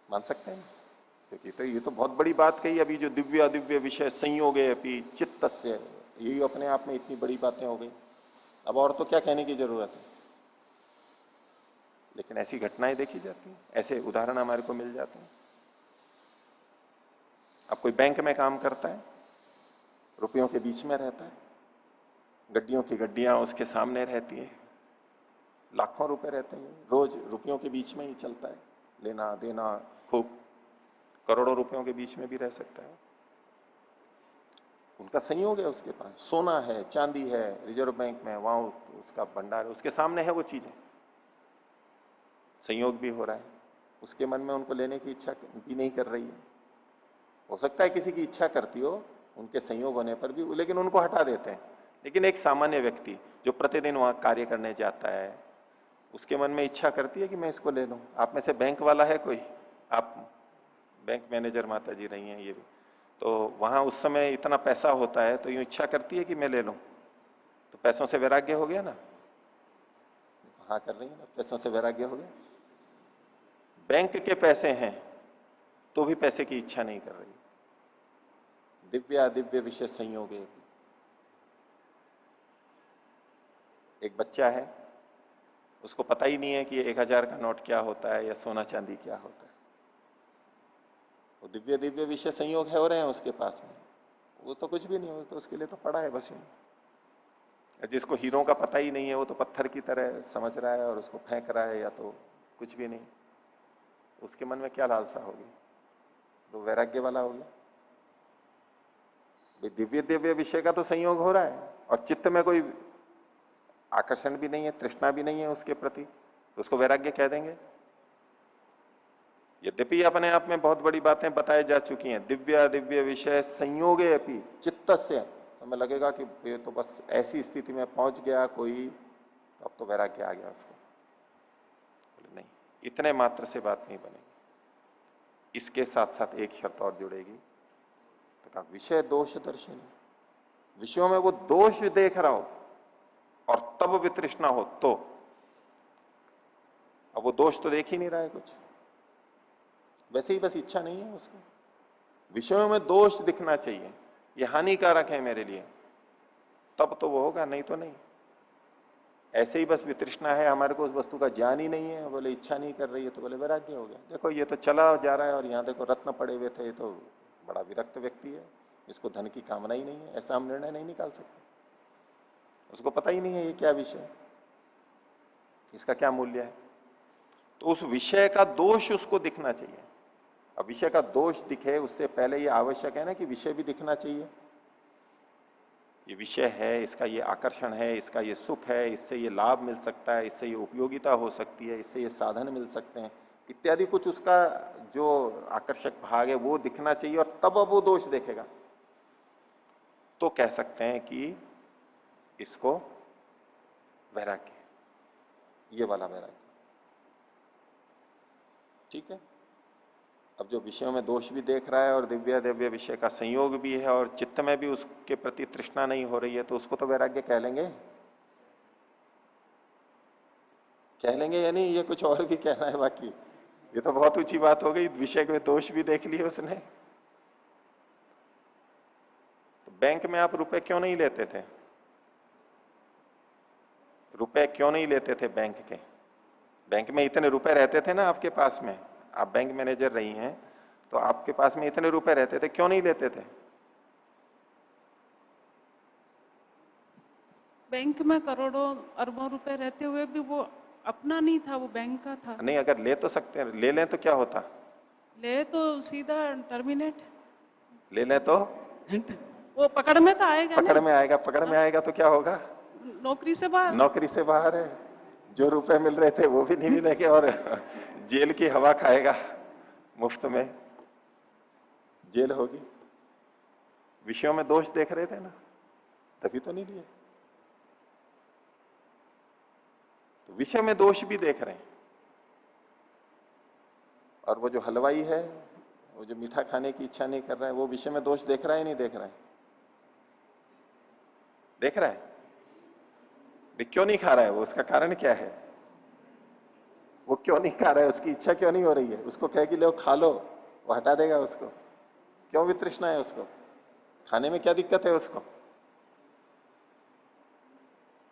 मान सकते हैं? क्योंकि तो ये तो बहुत बड़ी बात कही अभी, जो दिव्य अदिव्य विषय संयोग है अपनी चित्तस्य, यही अपने आप में इतनी बड़ी बातें हो गई। अब और तो क्या कहने की जरूरत है। लेकिन ऐसी घटनाएं देखी जाती हैं, ऐसे उदाहरण हमारे को मिल जाते हैं। अब कोई बैंक में काम करता है, रुपयों के बीच में रहता है, गड्डियों की गड्डियां उसके सामने रहती हैं, लाखों रुपए रहते हैं, रोज रुपयों के बीच में ही चलता है, लेना देना खूब, करोड़ों रुपयों के बीच में भी रह सकता है। उनका संयोग है, उसके पास सोना है, चांदी है, रिजर्व बैंक में, वहां उसका भंडार है, उसके सामने है वो चीजें, संयोग भी हो रहा है, उसके मन में उनको लेने की इच्छा भी नहीं कर रही है। हो सकता है किसी की इच्छा करती हो उनके संयोग होने पर भी, लेकिन उनको हटा देते हैं। लेकिन एक सामान्य व्यक्ति जो प्रतिदिन वहां कार्य करने जाता है, उसके मन में इच्छा करती है कि मैं इसको ले लूं। आप में से बैंक वाला है कोई? आप बैंक मैनेजर माता जी रही हैं ये भी, तो वहां उस समय इतना पैसा होता है तो यूं इच्छा करती है कि मैं ले लूं, तो पैसों से वैराग्य हो गया ना? हाँ कर रही है ना, पैसों से वैराग्य हो गया। बैंक के पैसे हैं तो भी पैसे की इच्छा नहीं कर रही। दिव्य दिव्य विषय संयोग है। एक बच्चा है, उसको पता ही नहीं है कि 1000 का नोट क्या होता है या सोना चांदी क्या होता है। वो दिव्य दिव्य विषय संयोग है हो रहे हैं उसके पास में, वो तो कुछ भी नहीं, वो तो उसके लिए तो पड़ा है बस यूं। जिसको हीरो का पता ही नहीं है वो तो पत्थर की तरह समझ रहा है और उसको फेंक रहा है या तो कुछ भी नहीं। उसके मन में क्या लालसा होगी? तो वैराग्य वाला हो गया। दिव्य दिव्य विषय का तो संयोग हो रहा है और चित्त में कोई आकर्षण भी नहीं है, तृष्णा भी नहीं है उसके प्रति, तो उसको वैराग्य कह देंगे। यद्यपि अपने आप में बहुत बड़ी बातें बताई जा चुकी हैं, दिव्य दिव्य विषय संयोगे अपि चित्त से, तो हमें लगेगा कि ये तो बस ऐसी स्थिति में पहुंच गया कोई, तो अब तो वैराग्य आ गया उसको। बोले नहीं, इतने मात्र से बात नहीं बनेगी, इसके साथ साथ एक शर्त और जुड़ेगी। तो कहा विषय दोष दर्शनी, विषयों में वो दोष देख रहा हो और तब वितृष्णा हो तो। अब वो दोष तो देख ही नहीं रहा है कुछ, वैसे ही बस इच्छा नहीं है उसको। विषयों में दोष दिखना चाहिए, ये हानिकारक है मेरे लिए, तब तो वो होगा, नहीं तो नहीं। ऐसे ही बस वितृष्णा है, हमारे को उस वस्तु का ज्ञान ही नहीं है, बोले इच्छा नहीं कर रही है, तो बोले वैराग्य हो गया। देखो ये तो चला जा रहा है और यहां देखो रत्न पड़े हुए थे, तो बड़ा विरक्त व्यक्ति है, इसको धन की कामना ही नहीं है, ऐसा हम निर्णय नहीं निकाल सकते। उसको पता ही नहीं है ये क्या विषय, इसका क्या मूल्य है। तो उस विषय का दोष उसको दिखना चाहिए। अब विषय का दोष दिखे उससे पहले ये आवश्यक है ना कि विषय भी दिखना चाहिए। ये विषय है, इसका ये आकर्षण है, इसका ये सुख है, इससे ये लाभ मिल सकता है, इससे ये उपयोगिता हो सकती है, इससे ये साधन मिल सकते हैं इत्यादि, कुछ उसका जो आकर्षक भाग है वो दिखना चाहिए, और तब अब वो दोष देखेगा तो कह सकते हैं कि इसको वैराग्य, ये वाला वैराग्य। ठीक है। अब जो विषयों में दोष भी देख रहा है और दिव्य दिव्य विषय का संयोग भी है और चित्त में भी उसके प्रति तृष्णा नहीं हो रही है, तो उसको तो वैराग्य कह लेंगे। कह लेंगे या नहीं, ये कुछ और भी कहना है बाकी? ये तो बहुत ऊंची बात हो गई, विषय में दोष भी देख लिए उसने। तो बैंक में आप रुपए क्यों नहीं लेते थे? रुपए क्यों नहीं लेते थे बैंक के? बैंक में इतने रुपए रहते थे ना आपके पास में, आप बैंक मैनेजर रही हैं, तो आपके पास में इतने रुपए रहते थे, क्यों नहीं लेते थे? बैंक में करोड़ों अरबों रुपए रहते हुए भी वो अपना नहीं था, वो बैंक का था। नहीं, अगर ले तो सकते हैं, ले लें तो क्या होता? ले तो सीधा टर्मिनेट, ले लें तो वो पकड़ में तो आएगा पकड़ ना। में आएगा, पकड़ में आएगा तो क्या होगा? नौकरी से बाहर। नौकरी से बाहर है, जो रुपए मिल रहे थे वो भी नहीं मिलेंगे और जेल की हवा खाएगा, मुफ्त में जेल होगी। विषयों में दोष देख रहे थे ना, तभी तो नहीं लिए। तो विषय में दोष भी देख रहे हैं। और वो जो हलवाई है, वो जो मीठा खाने की इच्छा नहीं कर रहा है, वो विषय में दोष देख रहा है नहीं देख रहा है? देख रहा है। क्यों नहीं खा रहा है वो? उसका कारण क्या है? वो क्यों नहीं खा रहा है? उसकी इच्छा क्यों नहीं हो रही है? उसको कह कि लो खा लो, वो हटा देगा उसको। क्यों वितृष्णा है उसको? खाने में क्या दिक्कत है उसको?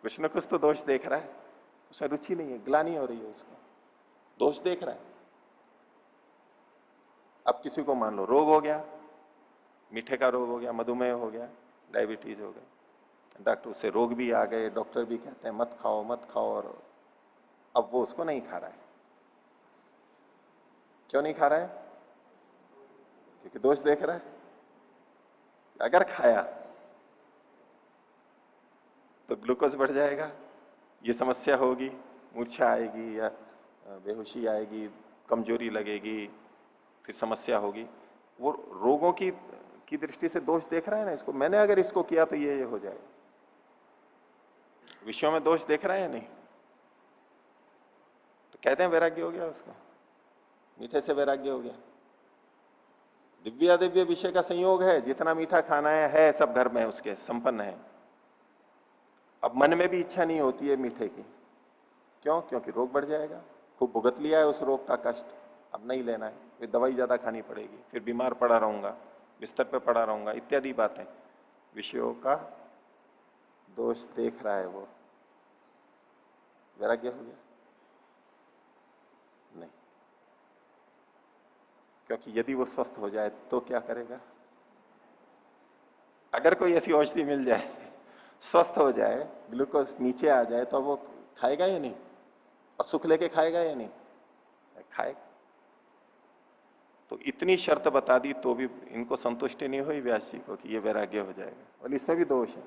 कुछ ना कुछ तो दोष देख रहा है, उसमें रुचि नहीं है, ग्लानि हो रही है उसको, दोष देख रहा है। अब किसी को मान लो रोग हो गया, मीठे का रोग हो गया, मधुमेह हो गया, डायबिटीज हो गया, डॉक्टर से रोग भी आ गए, डॉक्टर भी कहते हैं मत खाओ मत खाओ, और अब वो उसको नहीं खा रहा है। क्यों नहीं खा रहा है? क्योंकि दोष देख रहा है। अगर खाया तो ग्लूकोज बढ़ जाएगा, ये समस्या होगी, मूर्छा आएगी या बेहोशी आएगी, कमजोरी लगेगी, फिर समस्या होगी। वो रोगों की दृष्टि से दोष देख रहा है ना इसको, मैंने अगर इसको किया तो ये हो जाएगा। विषयों में दोष देख रहा है या नहीं? कहते हैं वैराग्य हो गया उसको, मीठे से वैराग्य हो गया। दिव्य अदिव्य विषय का संयोग है, जितना मीठा खाना है सब घर में उसके संपन्न है। अब मन में भी इच्छा नहीं होती है मीठे की, क्यों? क्योंकि रोग बढ़ जाएगा, खूब भुगत लिया है उस रोग का कष्ट, अब नहीं लेना है, फिर दवाई ज्यादा खानी पड़ेगी, फिर बीमार पड़ा रहूंगा, बिस्तर पे पड़ा रहूंगा, इत्यादि बातें। विषयों का दोष देख रहा है वो, वैराग्य हो गया? नहीं, क्योंकि यदि वो स्वस्थ हो जाए तो क्या करेगा? अगर कोई ऐसी औषधि मिल जाए, स्वस्थ हो जाए, ग्लूकोज नीचे आ जाए, तो वो खाएगा या नहीं? और सुख लेके खाएगा या नहीं? खाएगा। तो इतनी शर्त बता दी तो भी इनको संतुष्टि नहीं हुई व्यास जी को कि ये वैराग्य हो जाएगा, और इसमें भी दोष है,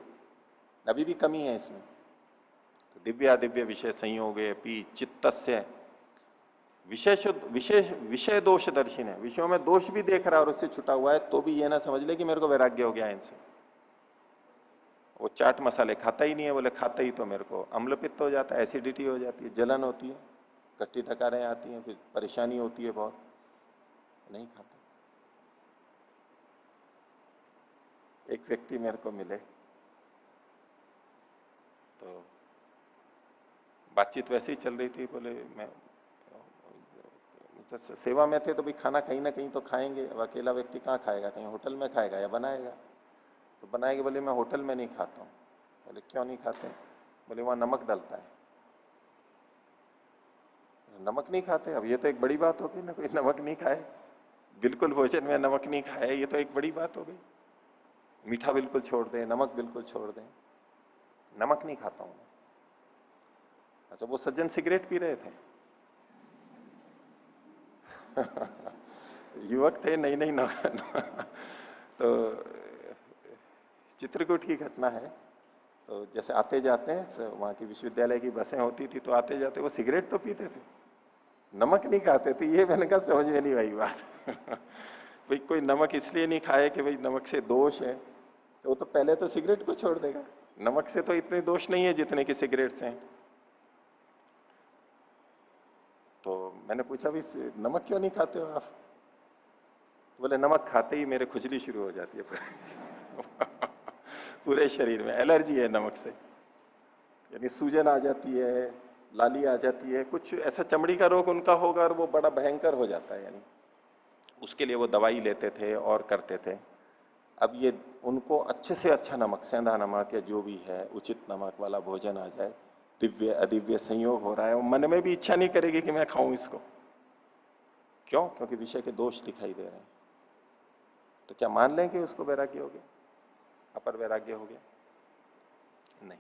अभी भी कमी है इसमें। तो दिव्या दिव्य विषय संयोगे पी चित्तस्य विषय दोष दर्शन है, विषयों में दोष भी देख रहा है और उससे छुटा हुआ है, तो भी ये ना समझ ले कि मेरे को वैराग्य हो गया इनसे। वो चाट मसाले खाता ही नहीं है, बोले खाता ही तो मेरे को अम्लपित्त हो जाता है, एसिडिटी हो जाती है, जलन होती है, कट्टी टकारें आती हैं, फिर परेशानी होती है बहुत, नहीं खाता। एक व्यक्ति मेरे को मिले तो बातचीत वैसे ही चल रही थी, बोले मैं सेवा में थे तो भाई खाना कहीं ना कहीं तो खाएंगे, अब अकेला व्यक्ति कहाँ खाएगा, कहीं होटल में खाएगा या बनाएगा, तो बनाएगा। बोले मैं होटल में नहीं खाता हूं। बोले क्यों नहीं खाते? बोले वहां नमक डलता है। नमक नहीं खाते? अब ये तो एक बड़ी बात होगी ना, कोई नमक नहीं खाए, बिल्कुल भोजन में नमक नहीं खाए, ये तो एक बड़ी बात हो गई। मीठा बिल्कुल छोड़ दें, नमक बिल्कुल छोड़ दें। नमक नहीं खाता हूं। अच्छा, वो सज्जन सिगरेट पी रहे थे। युवक थे, नई नई तो चित्रकूट की घटना है। तो जैसे आते जाते हैं, वहां की विश्वविद्यालय की बसें होती थी, तो आते जाते वो सिगरेट तो पीते थे, नमक नहीं खाते थे। ये मैंने कहा समझ में नहीं आई बात। भाई कोई नमक इसलिए नहीं खाए कि भाई नमक से दोष है, तो वो तो पहले तो सिगरेट को छोड़ देगा। नमक से तो इतने दोष नहीं है जितने कि सिगरेट से हैं। तो मैंने पूछा भी नमक क्यों नहीं खाते हो आप? तो बोले नमक खाते ही मेरे खुजली शुरू हो जाती है। पूरे शरीर में एलर्जी है नमक से, यानी सूजन आ जाती है, लाली आ जाती है, कुछ ऐसा चमड़ी का रोग उनका होगा और वो बड़ा भयंकर हो जाता है। यानी उसके लिए वो दवाई लेते थे और करते थे। अब ये उनको अच्छे से अच्छा नमक, सेंधा नमक या जो भी है उचित नमक वाला भोजन आ जाए, दिव्य अदिव्य संयोग हो रहा है, मन में भी इच्छा नहीं करेगी कि मैं खाऊं इसको। क्यों? क्योंकि विषय के दोष दिखाई दे रहे हैं। तो क्या मान लें कि उसको वैराग्य हो गया, अपर वैराग्य हो गया? नहीं।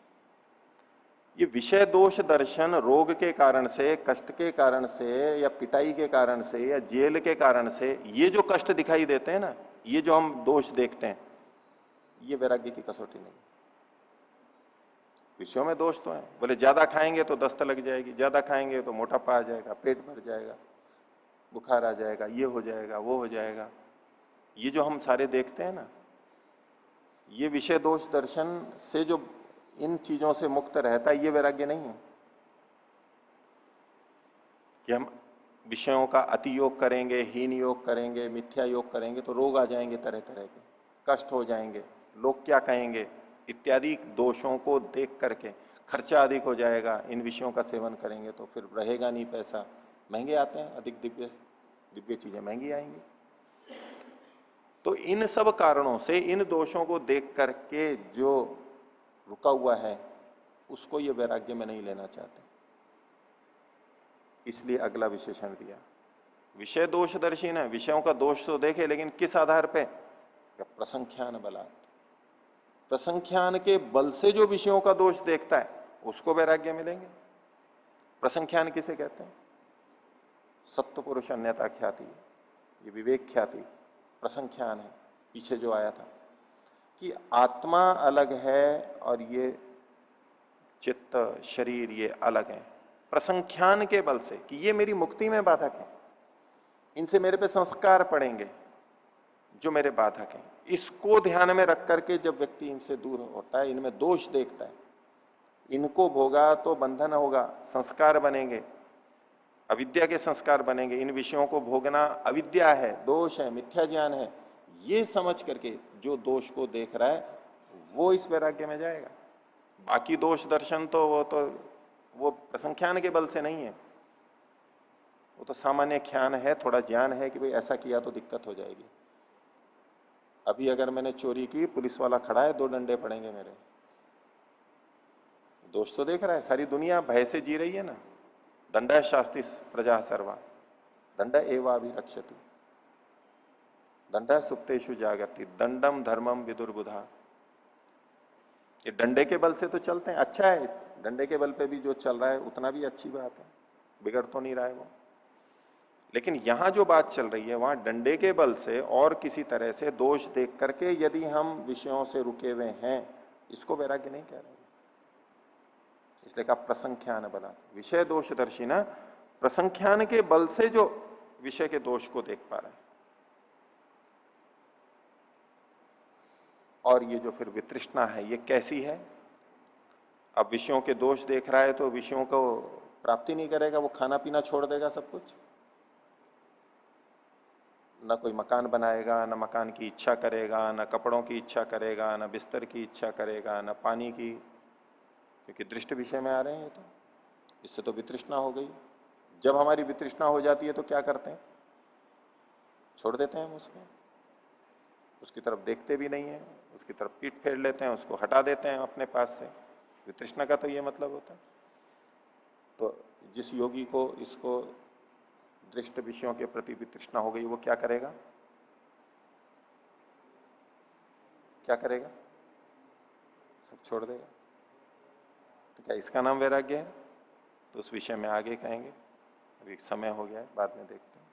ये विषय दोष दर्शन रोग के कारण से, कष्ट के कारण से, या पिटाई के कारण से, या जेल के कारण से, ये जो कष्ट दिखाई देते हैं ना, ये जो हम दोष देखते हैं, ये वैराग्य की कसौटी नहीं। विषयों में दोष तो है। बोले ज्यादा खाएंगे तो दस्त लग जाएगी, ज्यादा खाएंगे तो मोटापा आ जाएगा, पेट भर जाएगा, बुखार आ जाएगा, ये हो जाएगा, वो हो जाएगा। ये जो हम सारे देखते हैं ना, ये विषय दोष दर्शन से जो इन चीजों से मुक्त रहता है, ये वैराग्य नहीं है। कि हम विषयों का अति योग करेंगे, हीन योग करेंगे, मिथ्या योग करेंगे तो रोग आ जाएंगे, तरह तरह के कष्ट हो जाएंगे, लोग क्या कहेंगे इत्यादि दोषों को देख करके खर्चा अधिक हो जाएगा। इन विषयों का सेवन करेंगे तो फिर रहेगा नहीं पैसा, महंगे आते हैं, अधिक दिव्य दिव्य चीजें महंगी आएंगी। तो इन सब कारणों से, इन दोषों को देख करके जो रुका हुआ है, उसको ये वैराग्य में नहीं लेना चाहते, इसलिए अगला विशेषण दिया। विषय दोषदर्शी है, विषयों का दोष तो देखे, लेकिन किस आधार पे? प्रसंख्यान बलात्। प्रसंख्यान के बल से जो विषयों का दोष देखता है, उसको वैराग्य मिलेंगे। प्रसंख्यान किसे कहते हैं? सत्व पुरुष अन्यता ख्याति, ये विवेक ख्याति प्रसंख्यान है। पीछे जो आया था कि आत्मा अलग है और ये चित्त शरीर ये अलग है, प्रसंख्यान के बल से कि ये मेरी मुक्ति में बाधक है, इनसे मेरे पे संस्कार पड़ेंगे जो मेरे बाधक हैं, इसको ध्यान में रख करके जब व्यक्ति इनसे दूर होता है, इनमें दोष देखता है, इनको भोगा तो बंधन होगा, संस्कार बनेंगे, अविद्या के संस्कार बनेंगे। इन विषयों को भोगना अविद्या है, दोष है, मिथ्या ज्ञान है, ये समझ करके जो दोष को देख रहा है वो इस वैराग्य में जाएगा। बाकी दोष दर्शन तो वो प्रसंख्यान के बल से नहीं है, वो तो सामान्य ज्ञान है, थोड़ा ज्ञान है कि भाई ऐसा किया तो दिक्कत हो जाएगी। अभी अगर मैंने चोरी की, पुलिस वाला खड़ा है, 2 डंडे पड़ेंगे मेरे, दोष तो देख रहा है, सारी दुनिया भय से जी रही है ना। दंड शास्ति प्रजा सर्वा दंड एवाभिरक्षति, दंड सुप्तेषु जागृति दंडम धर्मम विदुर्बुधा। ये डंडे के बल से तो चलते हैं, अच्छा है, डंडे के बल पे भी जो चल रहा है उतना भी अच्छी बात है, बिगड़ तो नहीं रहा है वो। लेकिन यहां जो बात चल रही है वहां डंडे के बल से और किसी तरह से दोष देख करके यदि हम विषयों से रुके हुए हैं, इसको वैराग्य नहीं कह रहे। इसलिए कहा प्रसंख्यान बला, विषय दोषदर्शी ना, प्रसंख्यान के बल से जो विषय के दोष को देख पा रहे हैं। और ये जो फिर वितृष्णा है, ये कैसी है? अब विषयों के दोष देख रहा है तो विषयों को प्राप्ति नहीं करेगा, वो खाना पीना छोड़ देगा, सब कुछ, ना कोई मकान बनाएगा, ना मकान की इच्छा करेगा, ना कपड़ों की इच्छा करेगा, ना बिस्तर की इच्छा करेगा, ना पानी की, क्योंकि दृष्ट विषय में आ रहे हैं ये तो। इससे तो वितृष्णा हो गई। जब हमारी वितृष्णा हो जाती है तो क्या करते हैं? छोड़ देते हैं हम उसको, उसकी तरफ देखते भी नहीं है, उसकी तरफ पीठ फेर लेते हैं, उसको हटा देते हैं अपने पास से। वितृष्णा का तो ये मतलब होता है। तो जिस योगी को इसको दृष्ट विषयों के प्रति वितृष्णा हो गई, वो क्या करेगा? क्या करेगा? सब छोड़ देगा। तो क्या इसका नाम वैराग्य है? तो उस विषय में आगे कहेंगे, अभी समय हो गया है, बाद में देखते हैं।